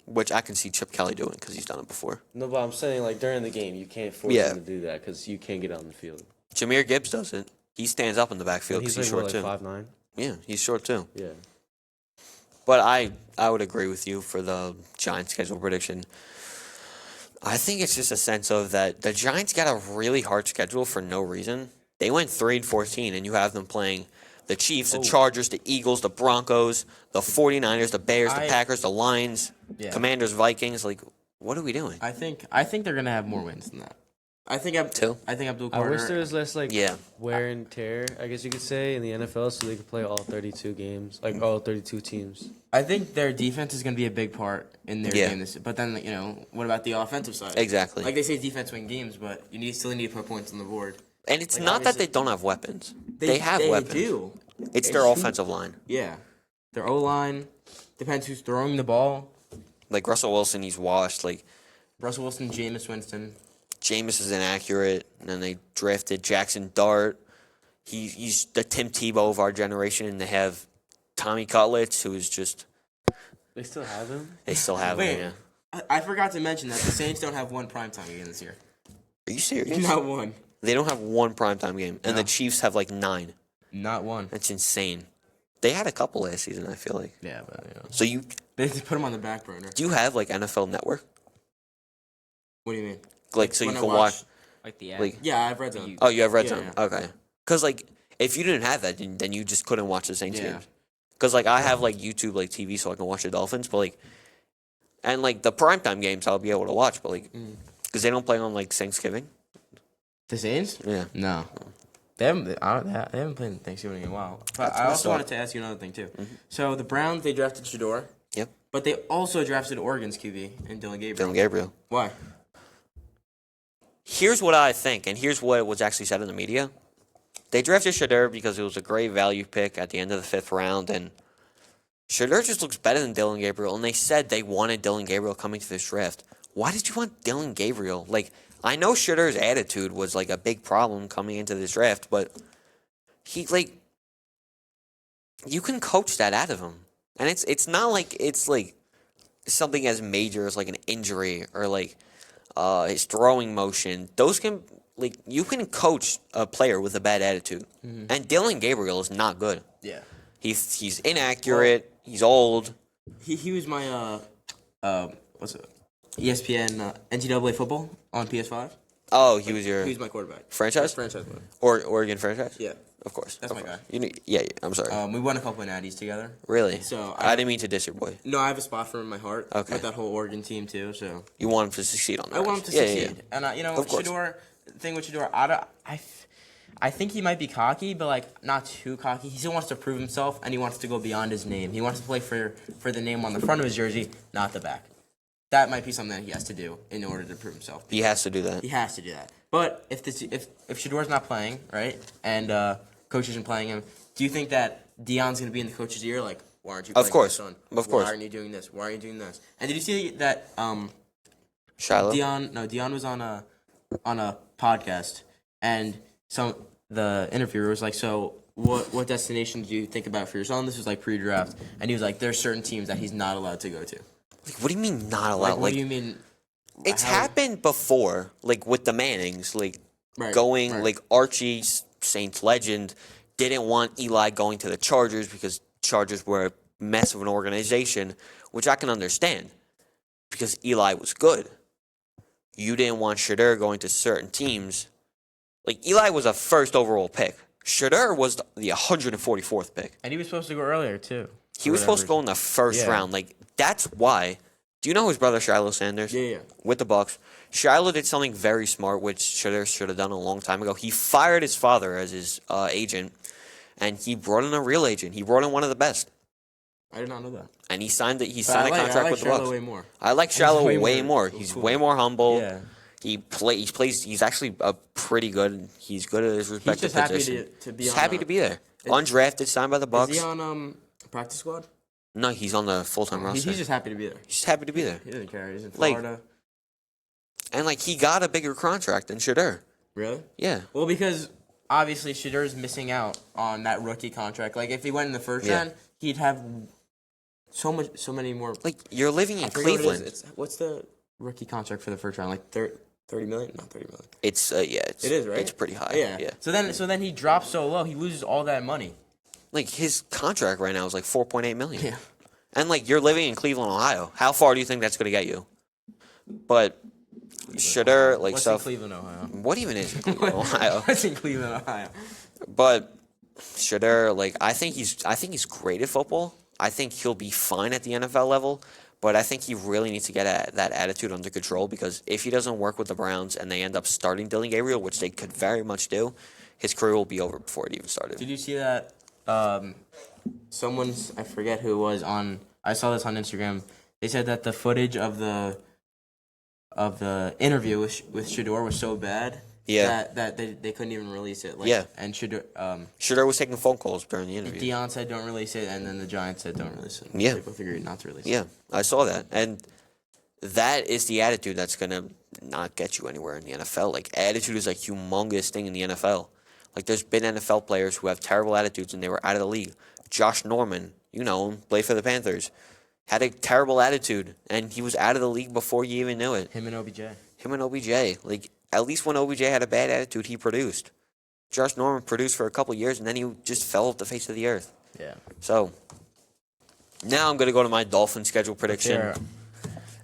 which I can see Chip Kelly doing because he's done it before. No, but I'm saying like during the game, you can't force Yeah. him to do that because you can't get on the field. Jameer Gibbs does it. He stands up in the backfield And because he's he's like, short what, like too. 5'9"? Yeah, he's short too. Yeah. But I would agree with you for the Giants schedule prediction. I think it's just a sense of that the Giants got a really hard schedule for no reason. They went 3-14, and you have them playing the Chiefs, the Chargers, the Eagles, the Broncos, the 49ers, the Bears, the Packers, the Lions, Commanders, Vikings. Like, what are we doing? I think they're gonna have more wins than that. I think Two? Abdul I Carter. wish there was less like Yeah. wear and tear, I guess you could say, in the NFL, so they could play all 32 games, like all 32 teams. I think their defense is gonna be a big part in their Yeah. game. But then what about the offensive side? Exactly. Like they say, defense win games, but you still need to put points on the board. And it's Like, not that obviously- they don't have weapons. They have weapons. They do. It's They their shoot. offensive line. Yeah, their O line depends who's throwing the ball. Like Russell Wilson, he's washed. Like Russell Wilson, Jameis Winston. Jameis is inaccurate. And then they drafted Jackson Dart. He's the Tim Tebow of our generation. And they have Tommy Cutlets, who is just They still have him? they still have Wait, him. Yeah. I forgot to mention that the Saints don't have one primetime game this year. Are you serious? Not one. They don't have one primetime game, and No. the Chiefs have like 9. Not one. That's insane. They had a couple last season, I feel like. Yeah, but So they just put them on the back burner. do you have like NFL Network? What do you mean? Like so you when I can watch. Like the Like Yeah, I've read them. oh, you have Red Yeah, Zone. yeah. Okay. Because like if you didn't have that, then you just couldn't watch the Saints Yeah. games. Because like I have like YouTube like TV, so I can watch the Dolphins, but like and like the primetime games I'll be able to watch, but like because they don't play on like Thanksgiving. The Saints? Yeah. No. They haven't played Thanksgiving in a while. But I also wanted to ask you another thing, too. So the Browns, they drafted Shador. Yep. But they also drafted Oregon's QB and Dylan Gabriel. Dylan Gabriel. Why? Here's what I think, and here's what was actually said in the media. They drafted Shador because it was a great value pick at the end of the 5th round, and Shador just looks better than Dylan Gabriel, and they said they wanted Dylan Gabriel coming to this draft. Why did you want Dylan Gabriel? Like, I know Shador's attitude was, like, a big problem coming into this draft, but he, like, you can coach that out of him. And it's not like it's, like, something as major as, like, an injury or, like, his throwing motion. Those can, like, you can coach a player with a bad attitude. And Dylan Gabriel is not good. Yeah. He's inaccurate. He's old. He was my, what's it? ESPN NCAA football on PS5. Oh, he was your He was my quarterback. franchise? Franchise player. Or Oregon franchise? Yeah. Of course. That's of my course. guy. You know, yeah, I'm sorry. We won a couple of natties together. Really? So I didn't mean to diss your boy. No, I have a spot for him in my heart. Okay. With that whole Oregon team, too, so. You want him to succeed on that. I want him to Yeah, yeah, succeed. yeah. And, Of course. Shador, the thing with Shador, I think he might be cocky, but, like, not too cocky. He still wants to prove himself, and he wants to go beyond his name. He wants to play for the name on the front of his jersey, not the back. That might be something that he has to do in order to prove himself. He has to do that. He has to do that. But if Shador's not playing, right, and coach isn't playing him, do you think that Deion's going to be in the coach's ear? Like, why aren't you playing course. my son? Of course. Why aren't you doing this? Why aren't you doing this? And did you see that Shiloh? Deion was on a podcast, and the interviewer was like, so what destination do you think about for your son? This was like pre-draft, and he was like, there's certain teams that he's not allowed to go to. Like, what do you mean not allowed? Like, what do you mean? It's how- happened before, like with the Mannings, like Right, going, right. like Archie, Saints legend, didn't want Eli going to the Chargers because Chargers were a mess of an organization, which I can understand because Eli was good. You didn't want Shador going to certain teams. Like Eli was a first overall pick. Shador was the 144th pick. And he was supposed to go earlier too. He was supposed to go in the first Yeah. round. Like that's why. Do you know his brother Shiloh Sanders? Yeah. With the Bucks, Shiloh did something very smart, which Shador should have done a long time ago. He fired his father as his agent, and he brought in a real agent. He brought in one of the best, I did not know that. and he signed it. He But signed a I contract like with the Shiloh Bucks. way more. I like Shiloh way way more more. He's cool. way more humble. Yeah. He plays. He's actually a pretty good. He's good at his respective just happy position. to be He's on happy a- to be there. Undrafted, signed by the Bucks. Is he on practice squad? No, he's on the full-time roster. He's just happy to be there. He's just happy to be there. He doesn't care. He's in Like- Florida. And like he got a bigger contract than Shador. Really? Yeah. Well, because obviously Shedur's missing out on that rookie contract. Like if he went in the first round, he'd have so many more. Like you're living in I forget what it is. Cleveland. What's the rookie contract for the first round? Like 30 million? Not 30 million. It's it is, right? It's pretty high. Yeah. So then he drops so low, he loses all that money. Like his contract right now is like 4.8 million. Yeah. And like you're living in Cleveland, Ohio. How far do you think that's going to get you? But Shedeur, like What's so. in Cleveland, Ohio? What even is in Cleveland, Ohio? What's in Cleveland, Ohio? But Shedeur, like I think he's great at football. I think he'll be fine at the NFL level. But I think he really needs to get that attitude under control because if he doesn't work with the Browns and they end up starting Dylan Gabriel, which they could very much do, his career will be over before it even started. Did you see that? Someone's, I forget who it was, I saw this on Instagram. They said that the footage of the interview with Shedeur was so bad that they couldn't even release it. Like, and Shedeur was taking phone calls during the interview. Deion said don't release it, and then the Giants said don't release it. Yeah. They both agreed not to release it. Yeah, I saw that. And that is the attitude that's going to not get you anywhere in the NFL. Like, attitude is a humongous thing in the NFL. Like, there's been NFL players who have terrible attitudes and they were out of the league. Josh Norman, you know him, played for the Panthers, had a terrible attitude, and he was out of the league before you even knew it. Him and OBJ. Like, At least when OBJ had a bad attitude, he produced. Josh Norman produced for a couple of years, and then he just fell off the face of the earth. Yeah. So, now I'm going to go to my Dolphins schedule prediction. Sure.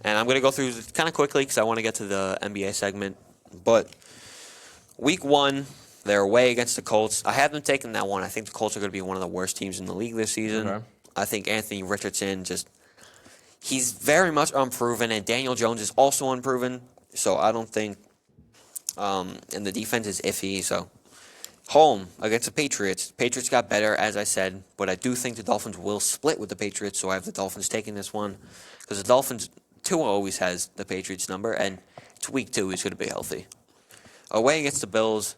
And I'm going to go through kind of quickly because I want to get to the NBA segment. But week 1, they're away against the Colts. I have them taking that one. I think the Colts are going to be one of the worst teams in the league this season. Okay. I think Anthony Richardson he's very much unproven, and Daniel Jones is also unproven. So I don't think, and the defense is iffy. So home against the Patriots. Patriots got better, as I said, but I do think the Dolphins will split with the Patriots. So I have the Dolphins taking this one because the Dolphins, Tua always has the Patriots number, and it's week 2. He's going to be healthy. Away against the Bills.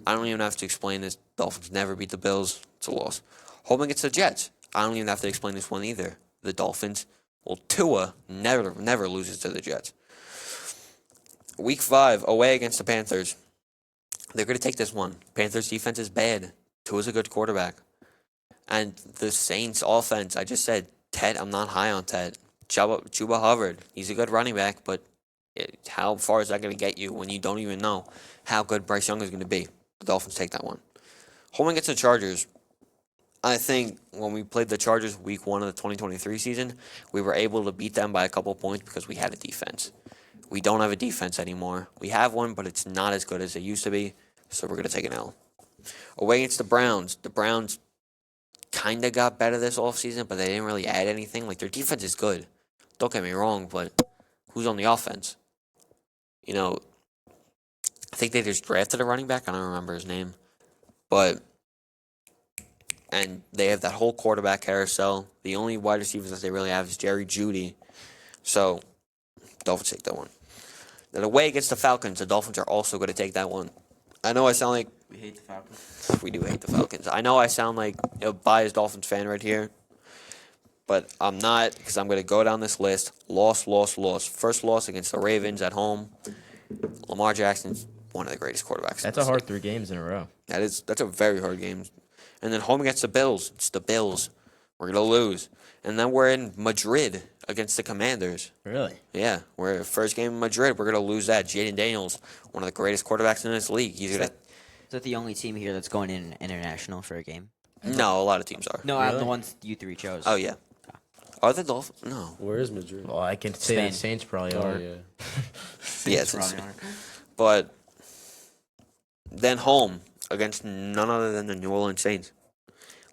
I don't even have to explain this. Dolphins never beat the Bills. It's a loss. Home against the Jets. I don't even have to explain this one either. The Dolphins. Well, Tua never loses to the Jets. Week 5, away against the Panthers. They're going to take this one. Panthers defense is bad. Tua's a good quarterback. And the Saints offense, I just said, Ted, I'm not high on Ted. Chuba Hubbard, he's a good running back, but how far is that going to get you when you don't even know how good Bryce Young is going to be? The Dolphins take that one. Home against the Chargers. I think when we played the Chargers week 1 of the 2023 season, we were able to beat them by a couple points because we had a defense. We don't have a defense anymore. We have one, but it's not as good as it used to be, so we're going to take an L. Away against the Browns. The Browns kind of got better this offseason, but they didn't really add anything. Like, their defense is good. Don't get me wrong, but who's on the offense? You know, I think they just drafted a running back. I don't remember his name. And they have that whole quarterback carousel. The only wide receivers that they really have is Jerry Jeudy. So, Dolphins take that one. Then away against the Falcons, the Dolphins are also going to take that one. I know I sound like... We hate the Falcons. We do hate the Falcons. I know I sound like a biased Dolphins fan right here. But I'm not, because I'm going to go down this list. Loss. First loss against the Ravens at home. Lamar Jackson's one of the greatest quarterbacks. That's a hard 3 games in a row. That's a very hard game. And then home against the Bills. It's the Bills. We're going to lose. And then we're in Madrid against the Commanders. Really? Yeah. We're first game in Madrid. We're going to lose that. Jaden Daniels, one of the greatest quarterbacks in this league. Is that the only team here that's going in international for a game? No, a lot of teams are. No, out of the ones you 3 chose. Oh, yeah. Are the Dolphins? No. Where is Madrid? Well, I can say the Saints probably are. Yeah. Yes. But then home against none other than the New Orleans Saints.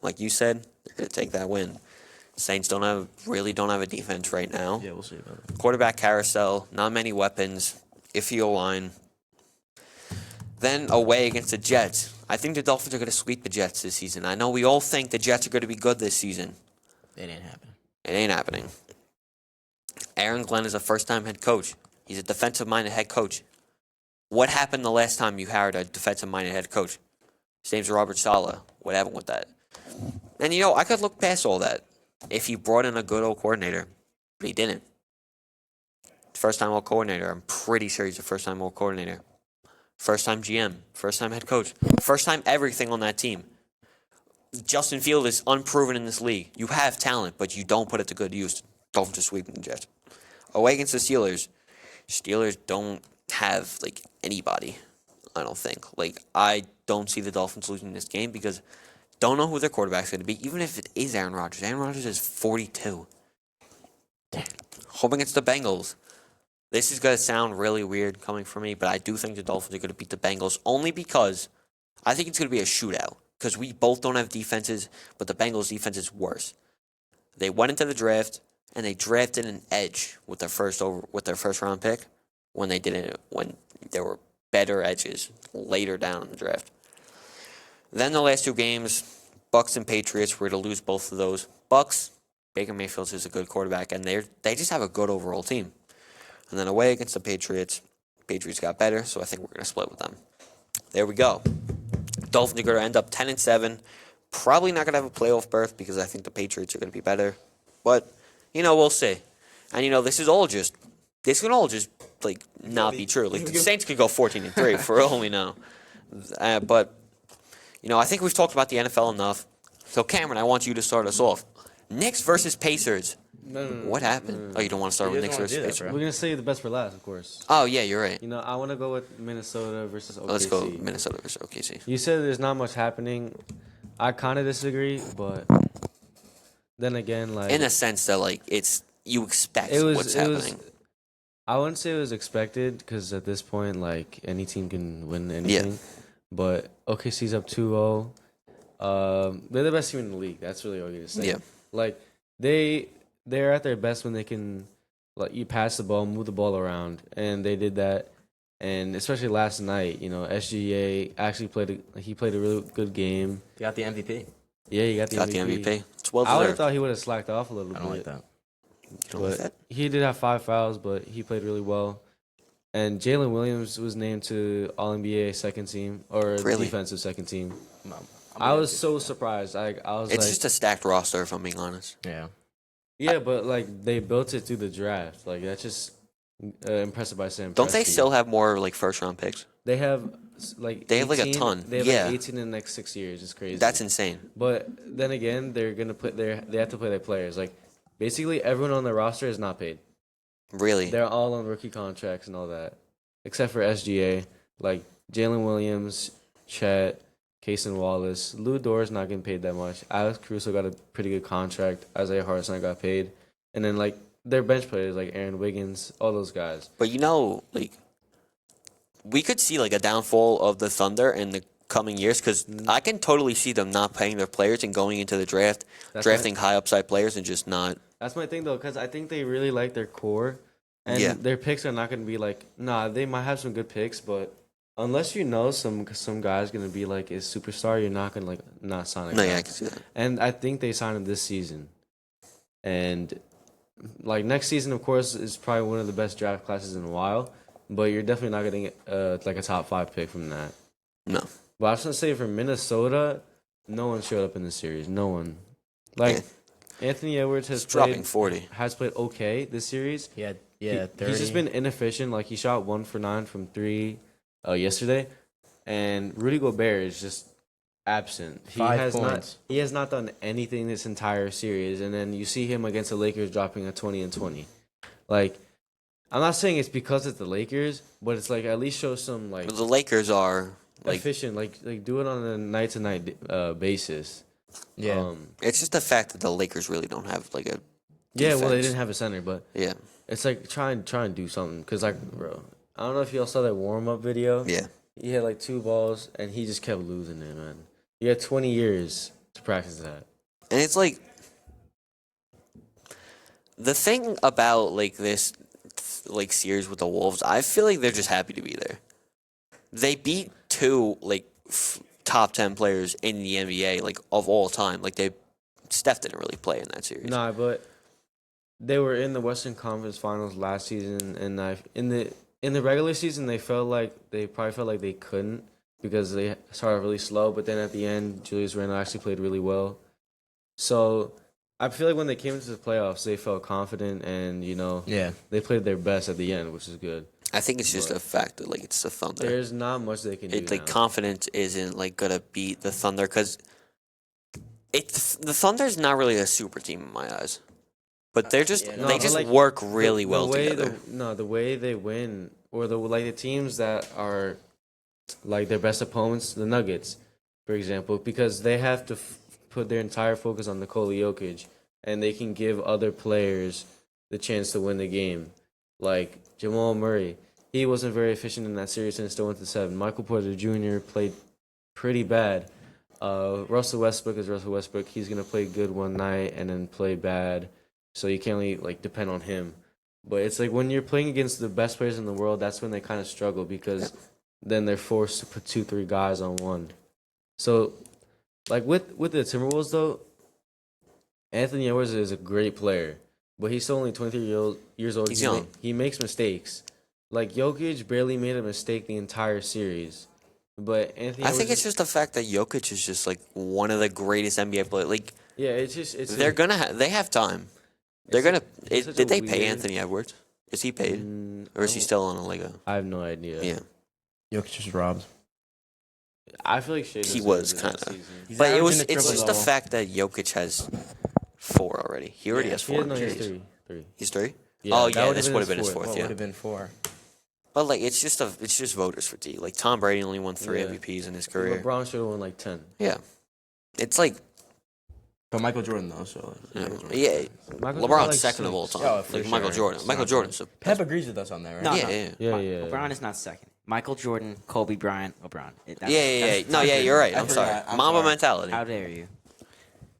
Like you said, they're going to take that win. Saints don't have a defense right now. Yeah, we'll see about it. Quarterback carousel, not many weapons, iffy O-line. Then away against the Jets. I think the Dolphins are going to sweep the Jets this season. I know we all think the Jets are going to be good this season. It ain't happening. It ain't happening. Aaron Glenn is a first-time head coach. He's a defensive-minded head coach. What happened the last time you hired a defensive-minded head coach? His name's Robert Saleh. What happened with that? And, I could look past all that if he brought in a good old coordinator, but he didn't. First-time old coordinator. I'm pretty sure he's a first-time old coordinator. First time GM, first time head coach, first time everything on that team. Justin Field is unproven in this league. You have talent, but you don't put it to good use. Dolphins just sweeping the Jets. Away against the Steelers don't have like anybody. I don't think. Like I don't see the Dolphins losing this game because don't know who their quarterback's going to be. Even if it is Aaron Rodgers, Aaron Rodgers is 42. Damn. Home against the Bengals. This is going to sound really weird coming from me, but I do think the Dolphins are going to beat the Bengals only because I think it's going to be a shootout because we both don't have defenses, but the Bengals' defense is worse. They went into the draft and they drafted an edge with their first round pick when there were better edges later down in the draft. Then the last two games, Bucks and Patriots, we're going to lose both of those. Bucks, Baker Mayfield is a good quarterback, and they just have a good overall team. And then away against the Patriots got better, so I think we're going to split with them. There we go. Dolphins are going to end up 10-7. Probably not going to have a playoff berth because I think the Patriots are going to be better. But, we'll see. And, this can all just like, not be true. Like, the Saints could go 14-3 for all we know. But, I think we've talked about the NFL enough. So, Cameron, I want you to start us off. Knicks versus Pacers. No. What happened? Oh, you don't want to start with Knicks versus Pacers? We're gonna save the best for last, of course. Oh yeah, you're right. I want to go with Minnesota versus OKC. Let's go Minnesota versus OKC. You said there's not much happening. I kind of disagree, but then again, like in a sense that like you expect what's happening. I wouldn't say it was expected because at this point, like any team can win anything. Yeah. But OKC's up 2-0. They're the best team in the league. That's really all you're gonna say. Yeah. Like they're at their best when they can you pass the ball, move the ball around, and they did that. And especially last night, SGA actually played a really good game. He got the MVP. Yeah, he got the MVP. It's well deserved. I would have thought he would have slacked off a little bit. I don't like that. You don't like that? He did have 5 fouls, but he played really well. And Jalen Williams was named to All-NBA second team or defensive second team. I was so surprised. It's just a stacked roster, if I'm being honest. Yeah. Yeah, but they built it through the draft. That's just impressive by Sam. Don't they still have more first round picks? They have they have a ton. They have 18 in the next 6 years. It's crazy. That's insane. But then again, they have to play their players. Basically everyone on their roster is not paid. Really? They're all on rookie contracts and all that, except for SGA. Jalen Williams, Chet, Cason Wallace. Lou Dort's not getting paid that much. Alex Caruso got a pretty good contract. Isaiah Hartenstein got paid. And then, their bench players, Aaron Wiggins, all those guys. But, we could see, a downfall of the Thunder in the coming years because I can totally see them not paying their players and going into the draft, drafting high upside players and just not. That's my thing, though, because I think they really like their core. And their picks are not going to be they might have some good picks, but unless some guy's gonna be a superstar, you're not gonna not sign a guy. No, yeah, I can see that. And I think they signed him this season. And next season, of course, is probably one of the best draft classes in a while. But you're definitely not getting a top 5 pick from that. No. But I was gonna say for Minnesota, no one showed up in the series. No one. Anthony Edwards has dropping 40. Has played okay this series. He had 30. He's just been inefficient. He shot 1 for 9 from 3. Yesterday, and Rudy Gobert is just absent. He 5 points. He has not done anything this entire series, and then you see him against the Lakers dropping a 20 and 20. I'm not saying it's because it's the Lakers, but it's at least show some the Lakers are efficient. Do it on a night to night basis. Yeah, it's just the fact that the Lakers really don't have a. Defense. Yeah, well, they didn't have a center, but yeah, it's try and do something because bro. I don't know if y'all saw that warm-up video. Yeah. He had 2 balls, and he just kept losing it, man. He had 20 years to practice that. And it's the thing about this series with the Wolves, I feel they're just happy to be there. They beat 2 top 10 players in the NBA of all time. Steph didn't really play in that series. Nah, but they were in the Western Conference Finals last season, and in the regular season, they probably felt like they couldn't because they started really slow. But then at the end, Julius Randle actually played really well. So I feel when they came into the playoffs, they felt confident and they played their best at the end, which is good. I think it's just a fact that like it's the Thunder. There's not much they can do. Like now. confidence isn't like gonna beat the Thunder because the Thunder's not really a super team in my eyes, but they're just yeah, no, they but just like, work really well way together. The way they win, or the teams that are like their best opponents, the Nuggets, for example, because they have to put their entire focus on Nikola Jokic, and they can give other players the chance to win the game. Like Jamal Murray, he wasn't very efficient in that series and still went to 7. Michael Porter Jr. played pretty bad. Russell Westbrook is Russell Westbrook. He's gonna play good one night and then play bad, so you can't really like depend on him. But it's like when you're playing against the best players in the world, that's when they kind of struggle because then they're forced to put 2-3 guys on one. So, like with the Timberwolves though, Anthony Edwards is a great player, but he's still only 23 years old. He's young. He makes mistakes. Like Jokic barely made a mistake the entire series, but Anthony. I Edwards think it's just the fact that Jokic is just like one of the greatest NBA players. Like yeah, it's they're gonna they have time. They're gonna. such Did a they pay weird- Anthony Edwards? Is he paid, or is he I still on a Lego? have no idea. Yeah, Jokic just robbed. I feel like Shea He deserves was it this kinda. season. He's but it was. averaging a It's just triple-double. the fact that Jokic has 4 already. He already has 4. He in has the no, series. three. Three. He's 3. Yeah, Oh that yeah, would've this been would have his been his fourth. fourth. What Yeah, would have been 4? but like it's just voters for D. Like Tom Brady only won 3 Yeah. MVPs in his career. LeBron should have won like 10. Yeah, it's like But Michael Jordan though, so Michael Jordan. yeah. Michael LeBron's got, like, second of all 6. time. Oh, for like sure. Michael Jordan. It's Michael not Jordan's. Pep agrees with us on that, right? No, Yeah, no. yeah. Yeah, Mi- yeah. LeBron is not second. Michael Jordan, Kobe Bryant, LeBron. Yeah. No, yeah, you're right. I I'm sorry. forgot. I'm Mamba sorry. mentality. How dare you?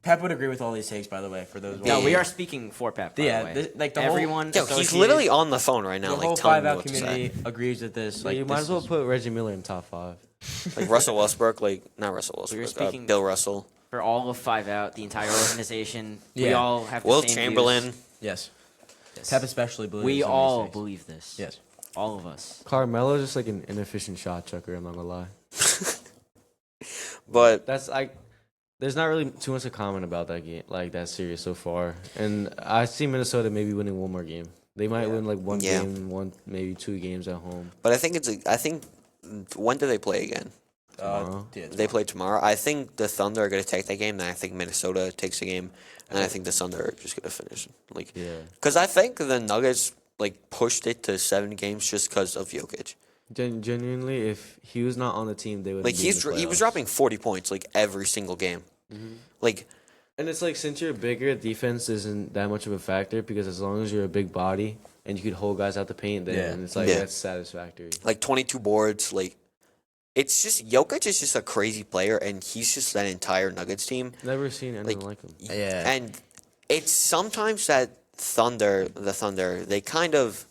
Pep would agree with all these takes, by the way, for those. Yeah, No, we yeah. are speaking for Pep. By Yeah, the way. this- like the everyone. Yo, he's associated- literally on the phone right The now, whole like telling me 5-out what to community say. agrees with this. Like, Like you might this as well is- put Reggie Miller in top 5. Like Russell Westbrook, like not Russell We were Westbrook, speaking- Bill Russell, for all of 5-out, the entire organization. We Yeah. all have the Will same Chamberlain. views. Yes. Yes. Pep especially believes. We in these all things. believe this. Yes. All of us. Carmelo's just like an inefficient shot chucker, I'm not gonna lie. But That's like, there's not really too much to comment about that game, like that series so far. And I see Minnesota maybe winning one more game. They might win like one Yeah. game, maybe 2 games at home. I think I think when do they play again? Tomorrow. They play tomorrow. I think the Thunder are gonna take that game. Then I think Minnesota takes the game, and I think the Thunder are just gonna finish. Like, Yeah. because I think the Nuggets like pushed it to 7 games just because of Jokic. Genuinely, if he was not on the team, they would. Like he was dropping 40 points like every single game. Like And it's like, since you're bigger, defense isn't that much of a factor because as long as you're a big body and you could hold guys out the paint, then Yeah. it's like Yeah. that's satisfactory. 22 boards. Like it's just Jokic is just a crazy player, and he's just that entire Nuggets team. Never seen anyone Like- like him. Yeah. And it's sometimes that the Thunder, they kind of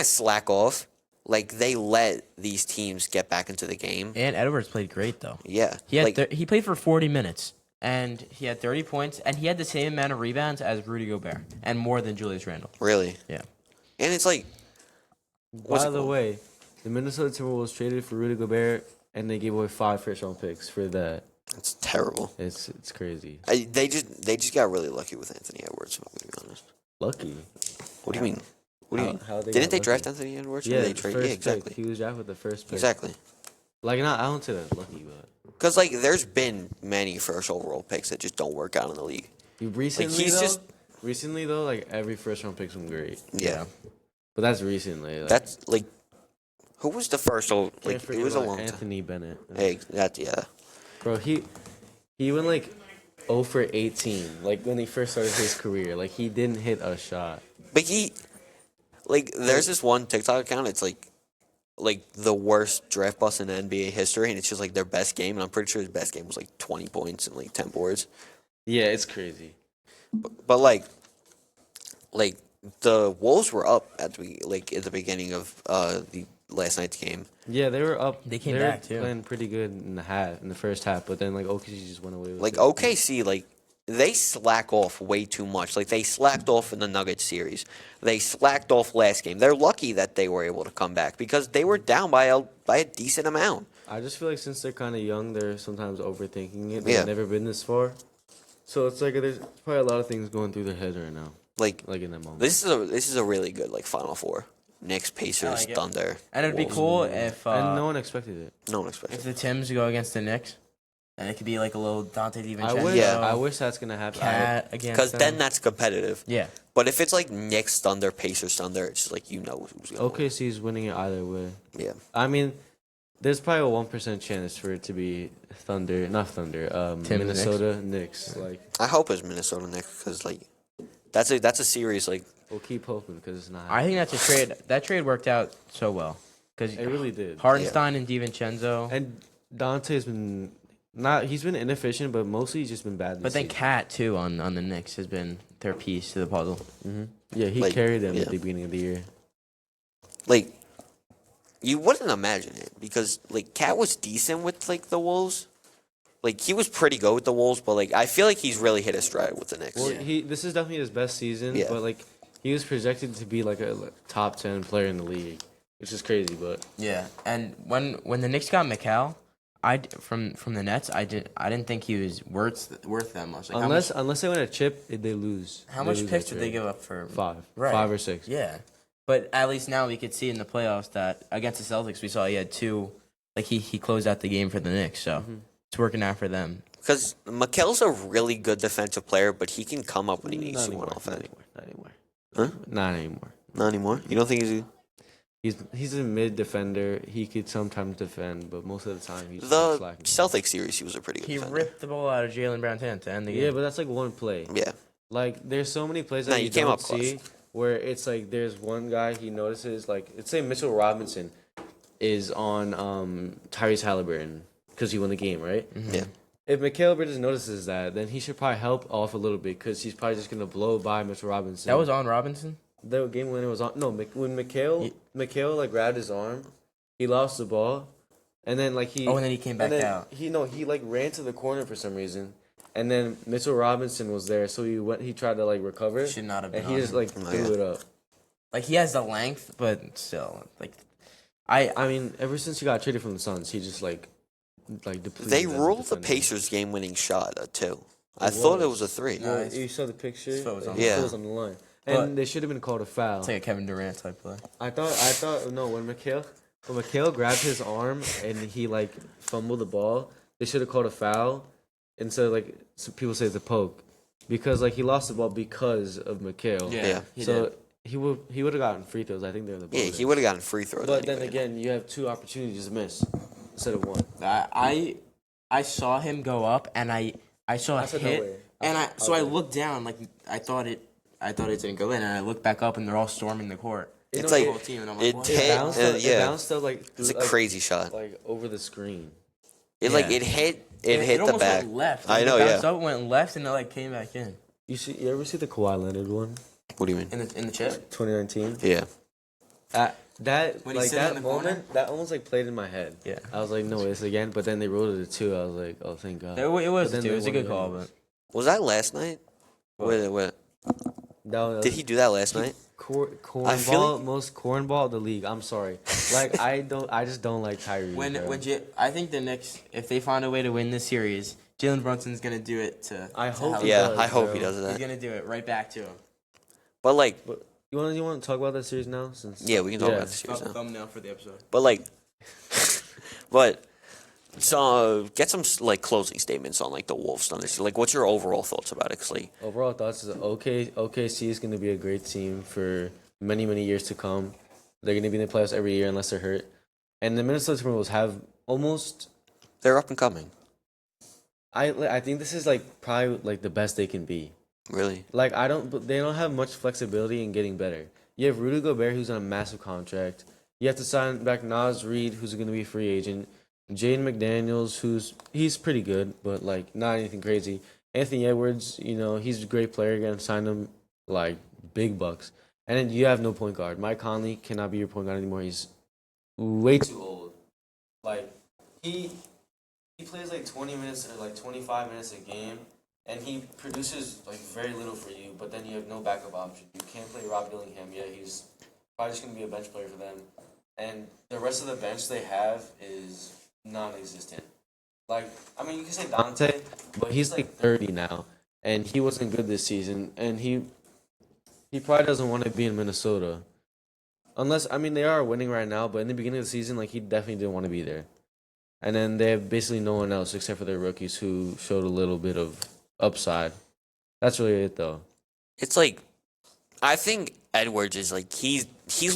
slack off. Like they let these teams get back into the game. And Edwards played great though. Yeah. He had like, he played for 40 minutes and he had 30 points and he had the same amount of rebounds as Rudy Gobert and more than Julius Randle. really. Yeah. And it's like what's By it the called? way, the Minnesota Timberwolves traded for Rudy Gobert and they gave away 5 first-round picks for that. It's terrible. It's crazy. They just got really lucky with Anthony Edwards, if I'm gonna be honest. Lucky. What do you mean? What do you mean? How they Didn't got they lucky? draft Anthony Edwards? Or Yeah, they the trade? first Yeah, exactly. pick. He was drafted with the first pick. Exactly. Like, I don't say that's lucky, but Because like there's been many first overall picks that just don't work out in the league. recently, he's though, just- like every first-round pick's been great. Yeah. But that's recently. Like, That's like who was the first? can't Like it forget was a about long time. Anthony Bennett. Hey, that yeah. Bro, he went like 0 for 18. Like when he first started his career, like he didn't hit a shot. But there's this one TikTok account. It's like the worst draft bust in NBA history, and it's just like their best game. And I'm pretty sure his best game was like 20 points and like 10 boards. Yeah, it's crazy. But like the Wolves were up at the beginning of the last night's game. Yeah, they were up. They came were back, too. playing pretty good in the first half, but then like OKC just went away with Like it. OKC, like they slack off way too much. Like they slacked off in the Nuggets series. They slacked off last game. They're lucky that they were able to come back because they were down by a decent amount. I just feel like since they're kind of young, they're sometimes overthinking it. Yeah. They've never been this far, so it's like there's probably a lot of things going through their head right now, Like like in that moment. this is a really good like Final Four. Knicks, Pacers, like it. Thunder. And it'd be Wolves. cool if and no one expected it. No one expected. if the Tims go against the Knicks, and it could be like a little Dante DiVincenzo. Yeah. I wish that's gonna happen. Cat against Because them. then that's competitive. Yeah. But if it's like Knicks, Thunder, Pacers, Thunder, it's just like who's going to win. OKC's winning it either way. Yeah. I mean, there's probably a 1% chance for it to be not Thunder. Minnesota Knicks. Like, I hope it's Minnesota Knicks because like that's a series like. we'll keep hoping because it's not. I think that's a trade. That trade worked out so well because It really did. Hardenstein and DiVincenzo. And Dante's been he's been inefficient, but mostly he's just been bad. But then Cat too on the Knicks has been their piece to the puzzle. Yeah, he Like, carried them yeah. at the beginning of the year. Like, you wouldn't imagine it because like Cat was decent with like the Wolves, like he was pretty good with the Wolves, but like I feel like he's really hit a stride with the Knicks. Well, this is definitely his best season. Yeah. But like he was projected to be like a top 10 player in the league, which is crazy. But Yeah, and when the Knicks got McCall, from the Nets, I didn't think he was worth that much. Like, unless they win a chip, they lose. how They much lose picks that did they trade. give up for? 5, Right. 5 or 6. Yeah, but at least now we could see in the playoffs that against the Celtics we saw he had 2. Like he closed out the game for the Knicks, so it's working out for them. Because Mikkel's a really good defensive player, but he can come up when he needs Not to anymore. on Not offense. anymore. Not anymore. Huh? Not anymore. Not anymore. You don't think he's He's a mid defender. He could sometimes defend, but most of the time he's the slacking. Celtics series? He was a pretty good He defender. ripped the ball out of Jalen Brown's hand to end the game. Yeah, but that's like one play. Yeah. Like there's so many plays that No, you you came don't up clutch. see where it's like there's one guy he notices, like let's say Mitchell Robinson is on Tyrese Halliburton because he won the game, right? Yeah. If Mikal Bridges notices that, then he should probably help off a little bit because he's probably just gonna blow by Mitchell Robinson. That was on Robinson. The game winner was on. No, when Mikal like grabbed his arm, he lost the ball, and then like he. Oh, and then he came back and then out. He like ran to the corner for some reason, and then Mitchell Robinson was there, so he tried to like recover. Should not have been And he on just him. like threw it up. Like he has the length, but still, like I mean, ever since he got traded from the Suns, he just like depleted. They as a ruled the defender. Pacers game-winning shot too. I It thought it was. was a 3. No, Well, his- you saw the picture. his foot was on and the his line. foot was on the line, But- and they should have been called a foul. it's like a Kevin Durant type play. I thought no, when Mikal grabbed his arm and he like fumbled the ball, they should have called a foul instead of like some people say it's a poke because like he lost the ball because of Mikal. Yeah. he So did. he would have gotten free throws. I think they're in the Yeah, bonus. he would have gotten free throws. But anyway. then again, you have 2 opportunities to miss instead of 1. I saw him go up, and I saw I a said no hit, way. and I I looked down, like I thought it didn't go in, and I looked back up, and they're all storming the court. It's The like whole team, and I'm like, it what? hit. It bounced, it Yeah, bounced up like it's a through, like, crazy shot. like over the screen. It Yeah. like it hit the almost back. went left. I Like, know. it bounced Yeah. up, went left, and it like came back in You ever see the Kawhi Leonard one? What do you mean? in the chip. 2019. Yeah. That When he like sit in that the moment, corner? that almost like played in my head. Yeah. I was like, no, it's again. But then they ruled it a 2. I was like, oh, thank God. It was But then too. they It was a won good it call, anyways. but Was that last night? Wait. Did he do that last night? I feel Cornball, like- most cornball of the league. I'm sorry. Like I just don't like Kyrie. bro. I think the Knicks, if they find a way to win this series, Jalen Brunson's gonna do it to. I to hope Halliburton. he Yeah, does, I hope bro. he does He's that. gonna do it right back to him. But like, But you want to talk about that series now? Since yeah, we can talk about the series now. Thumbnail for the episode. But like, so get some like closing statements on like the Wolves Thunder. So, like, what's your overall thoughts about it? 'Cause, like, overall thoughts is OKC is going to be a great team for many years to come. They're going to be in the playoffs every year unless they're hurt. And the Minnesota Timberwolves have almost. they're up and coming. I think this is like probably like the best they can be. Really? Like they don't have much flexibility in getting better. You have Rudy Gobert who's on a massive contract. You have to sign back Nas Reed who's going to be a free agent. Jaden McDaniels he's pretty good but like not anything crazy. Anthony Edwards, he's a great player. You're going to sign him like big bucks. And then you have no point guard. Mike Conley cannot be your point guard anymore. He's way too old. Like he plays like 20 minutes or like 25 minutes a game. And he produces like very little for you, but then you have no backup option. You can't play Rob Dillingham yet. He's probably just gonna be a bench player for them. And the rest of the bench they have is non-existent. Like, I mean, you can say Dante, but he's like 30 now, and he wasn't good this season. And he probably doesn't want to be in Minnesota. Unless they are winning right now, but in the beginning of the season, like he definitely didn't want to be there. And then they have basically no one else except for their rookies who showed a little bit of upside. That's really it, though. It's like, I think Edwards is like he's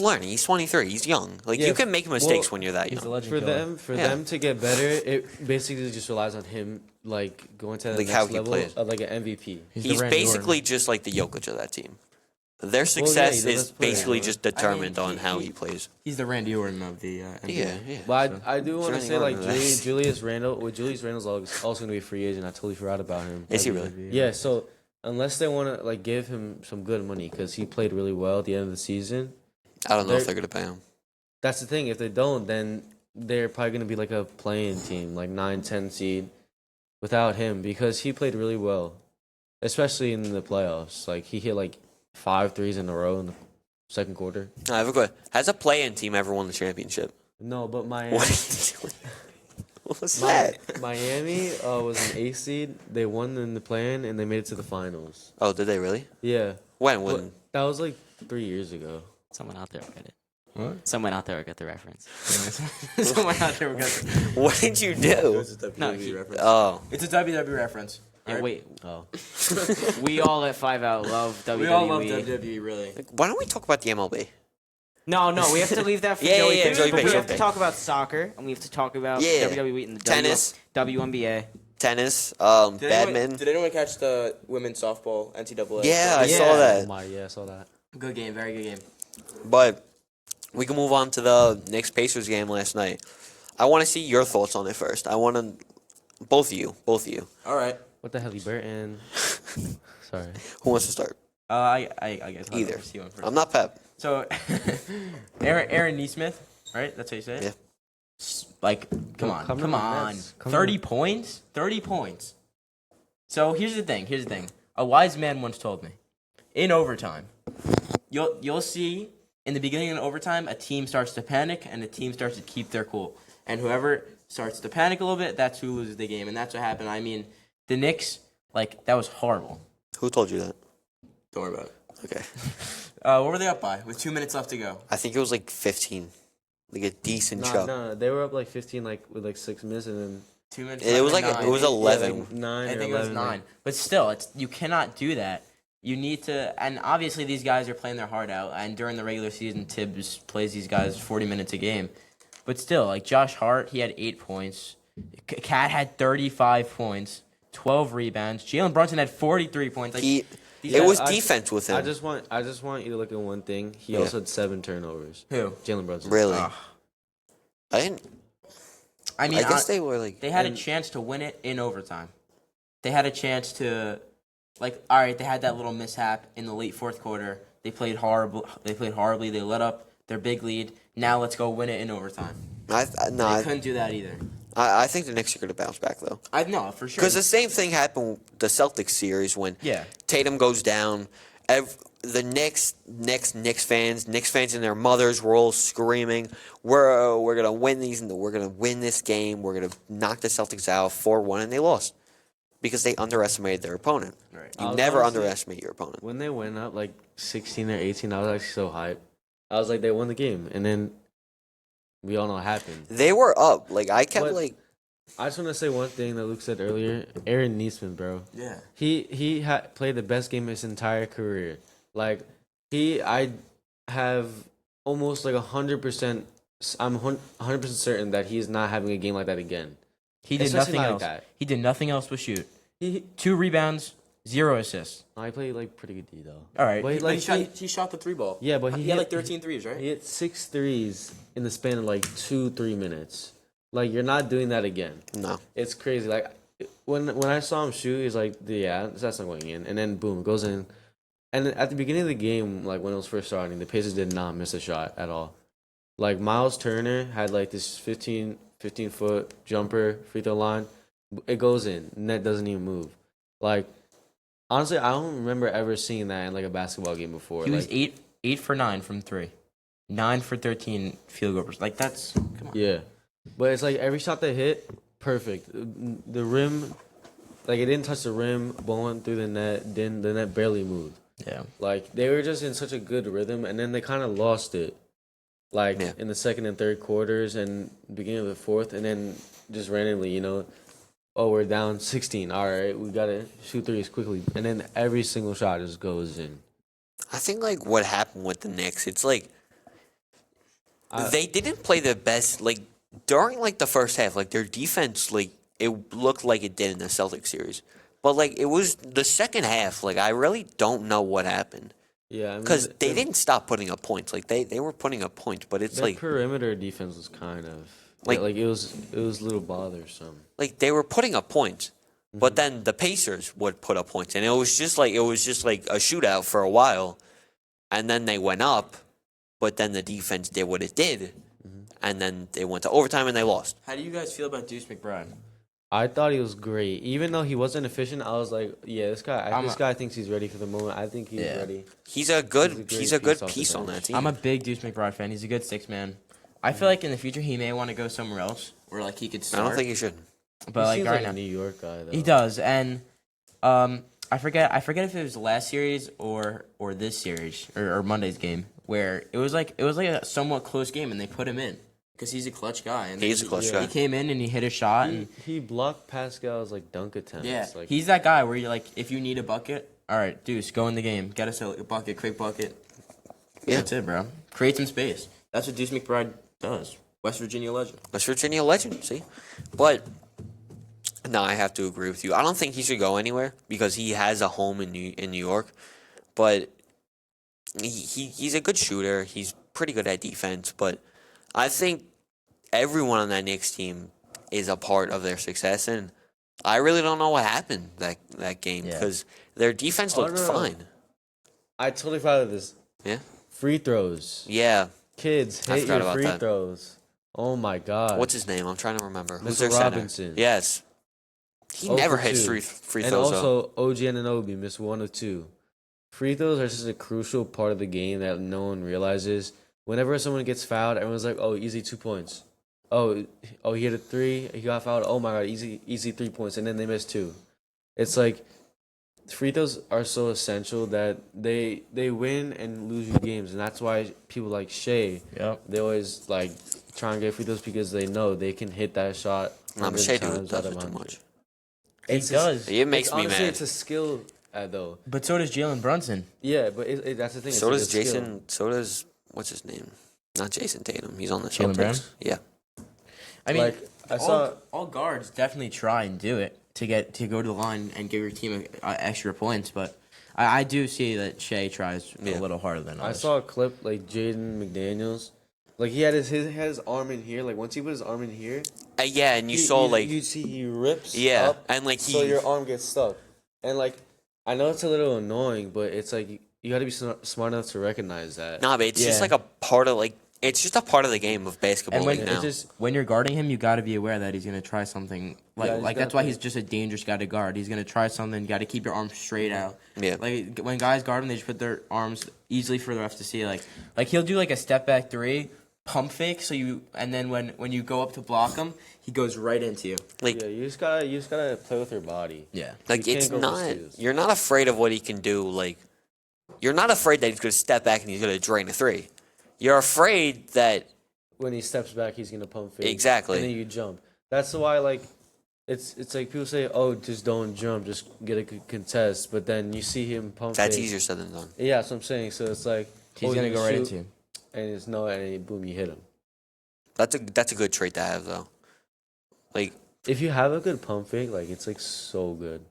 learning. He's 23. He's young. Like you can make mistakes when you're that He's a young. legend For them to get better, it basically just relies on him like going to the Like next how he level plays. of like an MVP. He's basically just like the Jokic of that team. Their success he is does play, basically yeah. just determined on how he plays. He's the Randy Orton of the NBA. Yeah. But I do want to Johnny say like Orton. Julius Randle. Well, Julius Randle's also going to be a free agent. I totally forgot about him. Is he really? Yeah. So unless they want to like give him some good money because he played really well at the end of the season, I don't know if they're gonna pay him. that's the thing. If they don't, then they're probably going to be like a playing team, like 9-10 seed, without him because he played really well, especially in the playoffs. Like he hit like 5 threes in a row in the second quarter. I have a question. Has a play-in team ever won the championship? No, but Miami. What are you doing? What's that? Miami was an 8 seed. They won in the play-in and they made it to the finals. Oh, did they really? Yeah. When? But that was like 3 years ago. Someone out there will get it. What? Someone out there will get the reference. Someone out there will get it. What did you do? No, Oh, It's a WWE reference. Yeah, Alright? wait. Oh. We all at 5 Out love WWE. We all love WWE, really. why don't we talk about the MLB? No, we have to leave that for Yeah, Joey. yeah, Biggs, Joey but Biggs, we have to okay. talk about soccer, and we have to talk about Yeah. WWE and the Tennis. WNBA. Tennis, Did badminton. anyone catch the women's softball NCAA? Yeah, I Yeah. saw Oh that. I saw that. Good game, very good game. But we can move on to the Knicks Pacers game last night. I want to see your thoughts on it first. I want to both of you. All right. What the hell, Burton? Sorry. Who wants to start? I guess I'll Either. go for you one first. I'm not Pep. So, Aaron Neesmith, right? That's how you say it? Yeah. Like, come on. Come to the 30 points? 30 points. So, here's the thing. A wise man once told me, in overtime, you'll see in the beginning of overtime, a team starts to panic and a team starts to keep their cool. And whoever starts to panic a little bit, that's who loses the game. And that's what happened. I mean, the Knicks, like, that was horrible. Who told you that? Don't worry about it. Okay. What were they up by with 2 minutes left to go? I think it was like 15. Like a decent No, chunk. no, they were up like 15, like with like 6 minutes, and then 2 minutes It was left like and it was nine. 11. like 9 I or think 11. it was 9. But still, you cannot do that. You need to, and obviously these guys are playing their heart out. And during the regular season, Tibbs plays these guys 40 minutes a game. But still, like Josh Hart, he had 8 points. Cat had 35 points, 12 rebounds. Jalen Brunson had 43 points. Like, It was I- defense with him. I just want you to look at one thing. He Yeah. also had 7 turnovers. who? Jalen Brunson. Really? Ugh. I didn't. I mean, I guess they were like. they had a chance to win it in overtime. They had a chance to, like, all right, they had that little mishap in the late fourth quarter. They played horrible. They played horribly. They let up their big lead. Now let's go win it in overtime. I They couldn't do that either. think the Knicks are going to bounce back though. I know for sure. Because the same thing happened with the Celtics series when Yeah. Tatum goes down. The Knicks fans and their mothers were all screaming, "We're gonna win these, and we're gonna win this game. We're gonna knock the Celtics out 4-1," and they lost because they underestimated their opponent. Right. You I was never honestly- underestimate your opponent. When they went up like 16 or 18, I was actually so hyped. I was like, they won the game, and then we all know what happened. They were up. Like I kept But- like. I just want to say one thing that Luke said earlier. Aaron Neesmith, bro. Yeah. He had played the best game of his entire career. Like I have almost like 100%. I'm 100% certain that he's not having a game like that again. He did Especially nothing like else. that. He did nothing else but shoot. He 2 rebounds, 0 assists. I played like pretty good D though. All right. But He shot the 3 ball. yeah, but He had like 13 threes, right? He hit 6 threes in the span of like 2-3 minutes. Like you're not doing that again. No. It's crazy. Like when I saw him shoot, he's like, yeah, that's not going in. And then boom, it goes in. And then at the beginning of the game, like when it was first starting, the Pacers did not miss a shot at all. Like Miles Turner had like this 15-foot jumper free throw line. It goes in. Net doesn't even move. Like honestly, I don't remember ever seeing that in like a basketball game before. He was Like, 8 for 9 from 3. 9 for 13 field goals. Like that's come on. yeah. But it's like every shot they hit, perfect. The rim, like it didn't touch the rim, bowling through the net. Then the net barely moved. Yeah. Like they were just in such a good rhythm, and then they kind of lost it like Yeah. in the second and third quarters and beginning of the fourth, and then just randomly, oh, we're down 16. All right, we gotta shoot threes quickly, and then every single shot just goes in. I think like what happened with the Knicks, it's like I- they didn't play the best like during like the first half. Like their defense, like it looked like it did in the Celtics series, but like it was the second half. Like I really don't know what happened Yeah, I mean, because they didn't stop putting up points. Like they were putting up points, but it's Their like perimeter defense was kind of Like- like it was a little bothersome. they were putting up points, but Mm-hmm. then the Pacers would put up points, and it was just like a shootout for a while, and then they went up, but then the defense did what it did, Mm-hmm. and then they went to overtime and they lost. How do you guys feel about Deuce McBride? I thought he was great, even though he wasn't efficient. I was like, yeah, this guy thinks he's ready for the moment. I think he's Yeah. ready. He's a good He's a great good piece off the piece on bench. that team. I'm a big Deuce McBride fan. He's a good 6-man. I feel like in the future he may want to go somewhere else where like he could I start. don't think he should. but He like seems right like now a New York guy though. he does, and I forget if it was last series or this series or Monday's game where it was like a somewhat close game and they put him in because he's a clutch guy. And He's then a clutch he guy. came in and he hit a shot and He blocked Pascal's like dunk attempts. yeah, Like, he's that guy where you're like, if you need a bucket, all right, Deuce, go in the game, get us a bucket, quick bucket. Yeah. That's it, bro. Create some space. That's what Deuce McBride does. West Virginia legend. West Virginia legend, see? But no, I have to agree with you. I don't think he should go anywhere because he has a home in New York. But he's a good shooter. He's pretty good at defense. But I think everyone on that Knicks team is a part of their success. And I really don't know what happened that game Yeah. because their defense looked no. fine. I totally forgot of this. Yeah? Free throws. Yeah. Kids I hate forgot your about free that. throws. Oh my god. What's his name? I'm trying to remember. Who's Mr. their center? Robinson. Yes. He 0 never for hits 2. free And throws. though. also OG Anunoby missed 1 of 2. Free throws are just a crucial part of the game that no one realizes. Whenever someone gets fouled, everyone's like, "Oh, easy 2 points." Oh, he hit a 3. He got fouled. Oh my god, easy 3 points, and then they missed 2. It's like free throws are so essential that they win and lose you games, and that's why people like Shea, Yep. they always like try and get free throws because they know they can hit that shot. Nah, 100 Shea times does out of it too 100. much. He It's does. It makes me honestly, mad. it's a skill, though. But so does Jalen Brunson. Yeah, but that's the thing. So it's does like a skill. Jason. So does what's his name? Not Jason Tatum. He's on the Jaylen Celtics. Brown? Yeah. I mean, Like, I saw- all guards definitely try and do it to go to the line and give your team extra points, but I do see that Shea tries Yeah. a little harder than I others. saw a clip like Jaden McDaniels, like he had his arm in here. Like once he put his arm in here, Yeah, and you saw like you see he rips. yeah, up, and like so he your arm gets stuck. And like I know it's a little annoying, but it's like you got to be smart enough to recognize that. nah, but it's just Yeah. like a part of like it's just a part of the game of basketball And when right it now. just when you're guarding him, you got to be aware that he's gonna try something Yeah, he's like gotta that's why play. he's just a dangerous guy to guard. He's gonna try something. You got to keep your arms straight out. Yeah. Like when guys guard him, they just put their arms easily for the ref to see. Like he'll do like a step back 3, pump fake. So and then when you go up to block him, he goes right into you. like yeah, you just gotta play with your body. Yeah. like you it's can't go for not steals. you're not afraid of what he can do. Like you're not afraid that he's gonna step back and he's gonna drain a 3. You're afraid that When he steps back, he's gonna pump fake. Exactly. And then you jump. That's why like. It's like people say, oh, just don't jump, just get a contest. But then you see him pump. that's fake. easier said than done. Yeah, that's what I'm saying. So it's like He's oh, gonna you go right shoot, into you. and it's no, and boom, you hit him. That's a good trait to have though. Like If you have a good pump fake, like it's like so good.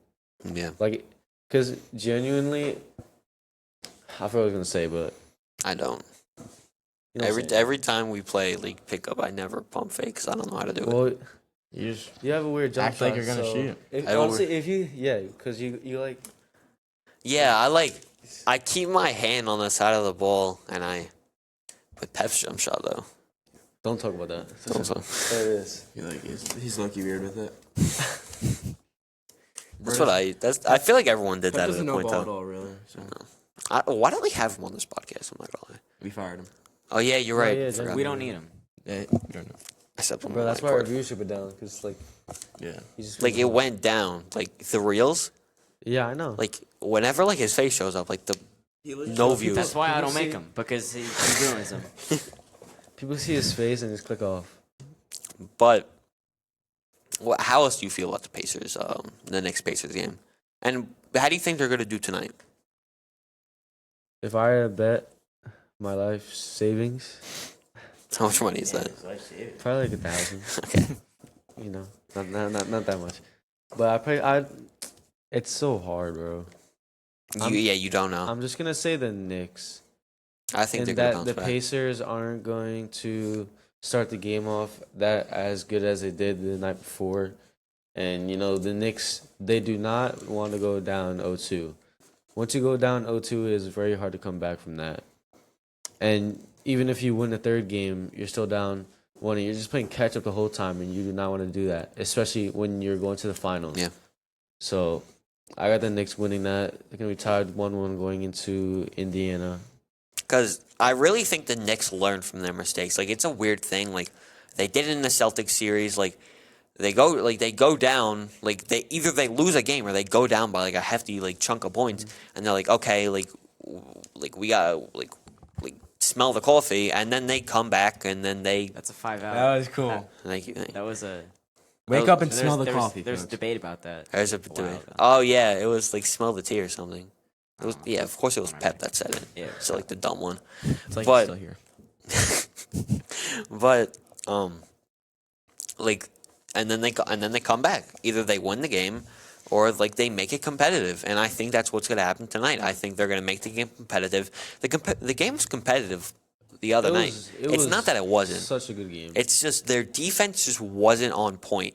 yeah, Like, cause genuinely, I forgot what I was gonna say, but I don't. you know what I'm saying. Every time we play league pickup, I never pump fake because I don't know how to do it. Well, You just you have a weird jump Act like shot, you're gonna so shoot. If, I don't- honestly, if you cause you like Yeah, I keep my hand on the side of the ball and I with Pep's jump shot though. don't talk about that. Also. There it is. he's lucky weird with it. I feel like everyone did that at doesn't a know point ball at though. all, really. So Why don't we have him on this podcast? I'm not gonna lie. we fired him. Oh yeah, you're right. yeah, Forgot. We don't need him. Yeah, we don't know. I stepped on Bro, my that's why our whiteboard. viewership is down, cause like Yeah. he's just Like it went down. Like the reels. Yeah, I know. Like whenever like his face shows up, like the no views. That's why I People don't make see- him because he ruins them. People see his face and just click off. But how else do you feel about the Pacers, the next Pacers game? And how do you think they're going to do tonight? If I had to bet my life savings, How much money is that? probably like 1,000. Okay. You know, not that much. But I it's so hard, bro. You don't know. I'm just gonna say the Knicks. I think And they're that going to the bounce back. Pacers aren't going to start the game off that as good as they did the night before. And, the Knicks, they do not want to go down 0-2. Once you go down 0-2, it's very hard to come back from that. And even if you win the third game, you're still down 1. You're just playing catch up the whole time, and you do not want to do that, especially when you're going to the finals. Yeah. So I got the Knicks winning that. They're going to be tied 1-1 going into Indiana. Because I really think the Knicks learned from their mistakes. Like, it's a weird thing. Like, they did it in the Celtics series. Like, they go down. Like, they lose a game or they go down by like a hefty chunk of points, and they're like, okay, we gotta smell the coffee, and then they come back, and then they That's a 5 out. That was cool. That was a. Wake up and There's- smell the there's- coffee. There's folks. debate about that. There's a while ago. Oh yeah, it was like smell the tea or something. It was, yeah, of course it was Pep that said it. Yeah. So like the dumb one. It's like but- he's still here. But and then they come back. Either they win the game or they make it competitive. And I think that's what's going to happen tonight. I think they're going to make the game competitive. The game was competitive the other night. It's not that it wasn't. Such a good game. It's just their defense just wasn't on point.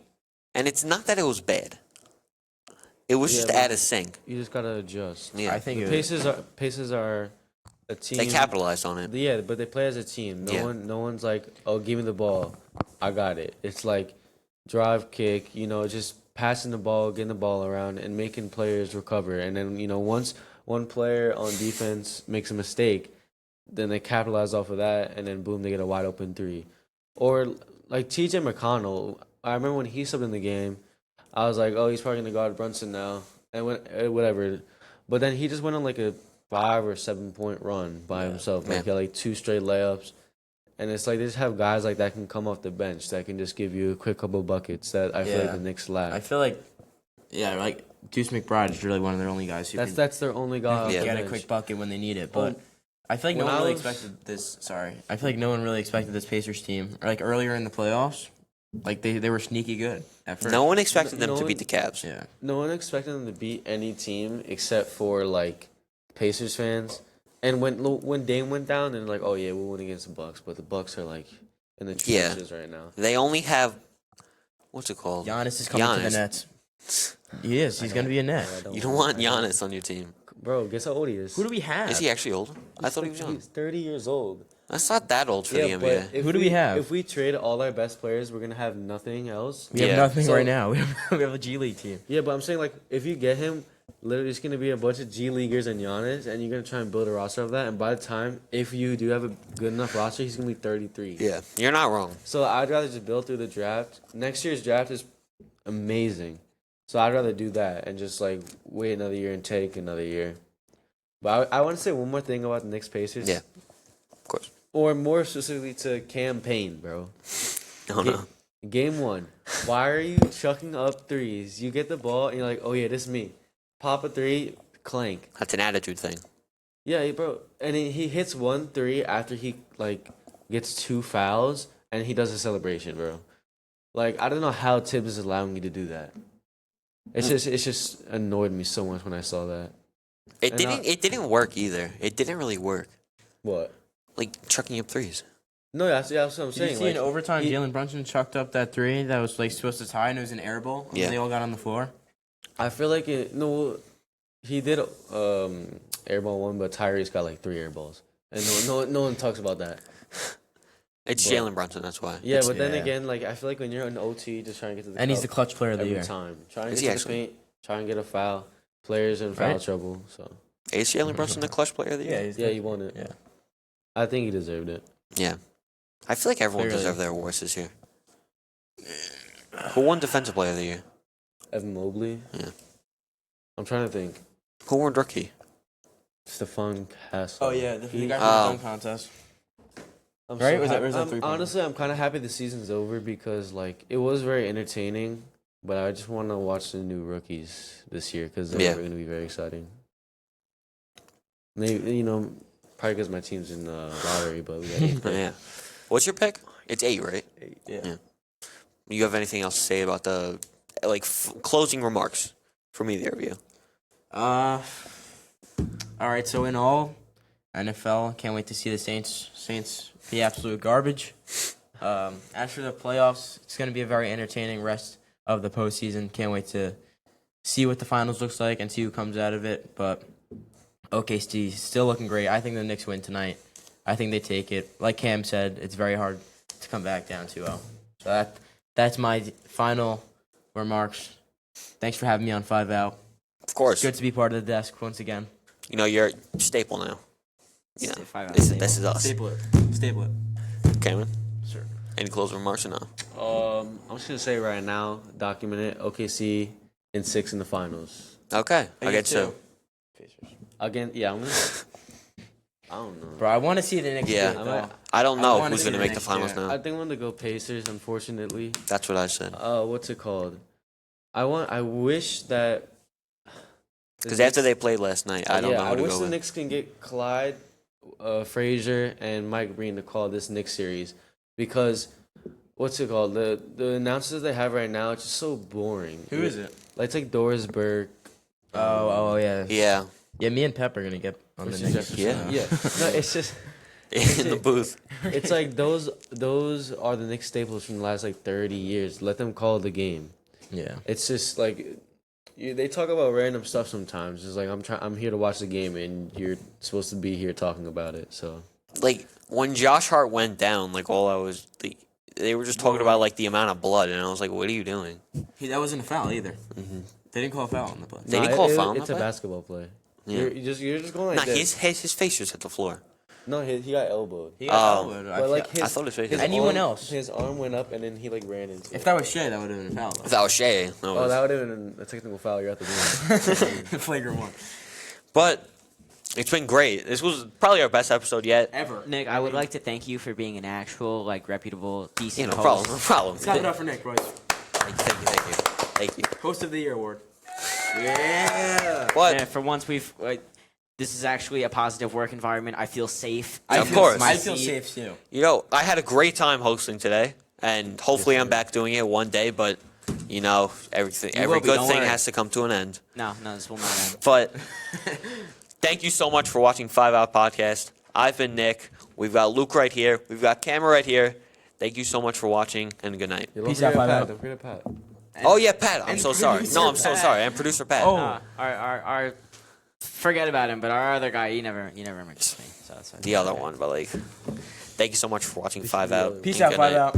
And it's not that it was bad. It was Yeah, just but- out of sync. You just gotta adjust. Yeah. I think The Pacers are a team. They capitalized on it. Yeah, but they play as a team. No one's like, oh, give me the ball, I got it. It's like drive, kick. Just passing the ball, getting the ball around, and making players recover. And then once one player on defense makes a mistake, then they capitalize off of that, and then boom, they get a wide open 3. Or like T.J. McConnell. I remember when he subbed in the game, I was like, oh, he's probably gonna guard Brunson now, and whatever. But then he just went on like a 5 or 7 point run by himself. Like he had 2 straight layups, and it's like they just have guys like that can come off the bench that can just give you a quick couple buckets that I feel like the Knicks lack. I feel like, Deuce McBride is really one of their only guys who can That's their only guy. off the get a bench. quick bucket when they need it. But I feel like no when one I really was- expected this. Sorry, I feel like no one really expected this Pacers team. Or earlier in the playoffs, they were sneaky good at first. No one expected them No to one- beat the Cavs. Yeah. No one expected them to beat any team except for Pacers fans. And when Dame went down, then oh yeah, we'll win against the Bucks. But the Bucks are in the Yeah. trenches right now. They only have what's it called? Giannis is coming to the Giannis. Nets. He is. He's going to be a net. You don't want Giannis on your team. Bro, guess how old he is? Who do we have? Is he actually old? I thought he was young. He's 30 years old. That's not that old for the NBA. but if Who do we have? If we trade all our best players, we're gonna have nothing else. We have Yeah. nothing So- right now. We have a G League team. Yeah, but I'm saying if you get him, literally it's gonna be a bunch of G Leaguers and Giannis, and you're gonna try and build a roster of that. And by the time, if you do have a good enough roster, he's gonna be 33. Yeah, you're not wrong. So I'd rather just build through the draft. Next year's draft is amazing. So I'd rather do that and just wait another year and take another year. But I want to say one more thing about the Knicks Pacers. Yeah, of course. Or more specifically to campaign, bro. No, no. Game 1. Why are you chucking up threes? You get the ball and you're like, oh yeah, this is me. Pop a 3, clank. That's an attitude thing. Yeah, bro. And he hits 1 3 after he gets 2 fouls and he does a celebration, bro. I don't know how Tibbs is allowing you to do that. It's just annoyed me so much when I saw that. It And didn't work either. It didn't really work. What? Chucking up threes. No, that's what I'm Did saying. you see in overtime, he- Jalen Brunson chucked up that 3 that was supposed to tie, and it was an air ball. And Yeah. they all got on the floor. I feel like he did airball 1, but Tyrese got 3 airballs, and no one talks about that. It's But- Jalen Brunson. That's why. Yeah, but then Yeah. again, I feel like when you're in OT, just trying to get to the And he's the cup clutch player of the every year. time, trying to Is get he to the actually? paint, trying to get a foul. Players in foul Right? trouble. So Is Jalen Brunson the clutch player of the year? yeah, he won it. Yeah. I think he deserved it. Yeah. I feel like everyone Clearly. deserved their awards this year. Who won defensive player of the year? Evan Mobley. Yeah. I'm trying to think. Who won rookie? Stephon Castle. Oh, yeah. The He- guy from Oh. the dunk contest. I'm Right? so Was that- happy- was that I'm- 3-pointer? honestly, I'm kind of happy the season's over because like it was very entertaining, but I just want to watch the new rookies this year because they're Yeah. going to be very exciting. Maybe probably because my team's in the lottery, but we got 8 picks. Yeah. What's your pick? It's 8, right? Yeah. You have anything else to say about the closing remarks from either of you? All right. So in all, NFL can't wait to see the Saints be absolute garbage. As for the playoffs, it's going to be a very entertaining rest of the postseason. Can't wait to see what the finals looks like and see who comes out of it. But OKC still looking great. I think the Knicks win tonight. I think they take it. Like Cam said, it's very hard to come back down 2-0. So that's my final remarks. Thanks for having me on 5 Out. Of course. Good to be part of the desk once again. You're a staple now. You know, 5 Out this staple. is us. Staple it. Cameron, Sure. any closing remarks or no? I'm just gonna say right now, document it. OKC in 6 in the finals. Okay, I get you. Again, yeah, I'm gonna. I don't know. Bro, I want to see the Knicks. Yeah. do it, though. I don't I know wanna who's see going to the make the next finals year. now. I think I'm gonna go Pacers. Unfortunately, That's what I said. what's it called? I wish that Because after they played last night, I don't know I who to wish go the with. Knicks can get Clyde, Frazier, and Mike Breen to call this Knicks series because what's it called? The announcers they have right now, it's just so boring. Who is it? Like it's like Doris Burke. Oh, yeah. Yeah, Yeah, me and Pep are going to get on the Percy Knicks. Jefferson. Yeah. Yeah. No, it's just in the booth. it's like those are the Knicks staples from the last like 30 years. Let them call the game. Yeah. It's just like they talk about random stuff sometimes. It's like I'm here to watch the game and you're supposed to be here talking about it. So Like, when Josh Hart went down, they were just talking about, the amount of blood, and I was like, what are you doing? That wasn't a foul either. Mm-hmm. They didn't call a foul on the play. They didn't call a foul on It's that a play? basketball play. Yeah. You're just going like Nah, this. his face just hit the floor. No, he got elbowed. He got Oh. elbowed. But like I thought his face his hit the Anyone arm- else? His arm went up and then he ran into If it. that was Shea, that would have been a foul, If that was Shea, that Oh, was- that would have been a technical foul. You're at the game. though. Flagrant one. But it's been great. This was probably our best episode yet. Ever. Nick, I would like to thank you for being an actual, reputable, decent No host. problem. No problem. Clap it up for Nick, boys. Thank you. Host of the year award. Yeah. But Yeah, for once, this is actually a positive work environment. I feel safe. Of course. I feel safe too. I had a great time hosting today, and hopefully I'm back doing it one day. But every will be, good don't thing worry. has to come to an end. No, this will not end. But thank you so much for watching 5 Out Podcast. I've been Nick. We've got Luke right here. We've got Cameron right here. Thank you so much for watching, and good night. Peace out, 5 Out. Don't forget Pat. Oh yeah, Pat. I'm and so sorry. producer No, I'm so Pat. sorry. And producer Pat. Oh. Our forget about him, but our other guy, he never mentions me. So that's fine. The other one, but thank you so much for watching 5 Out. Peace and out, good 5 night. Out.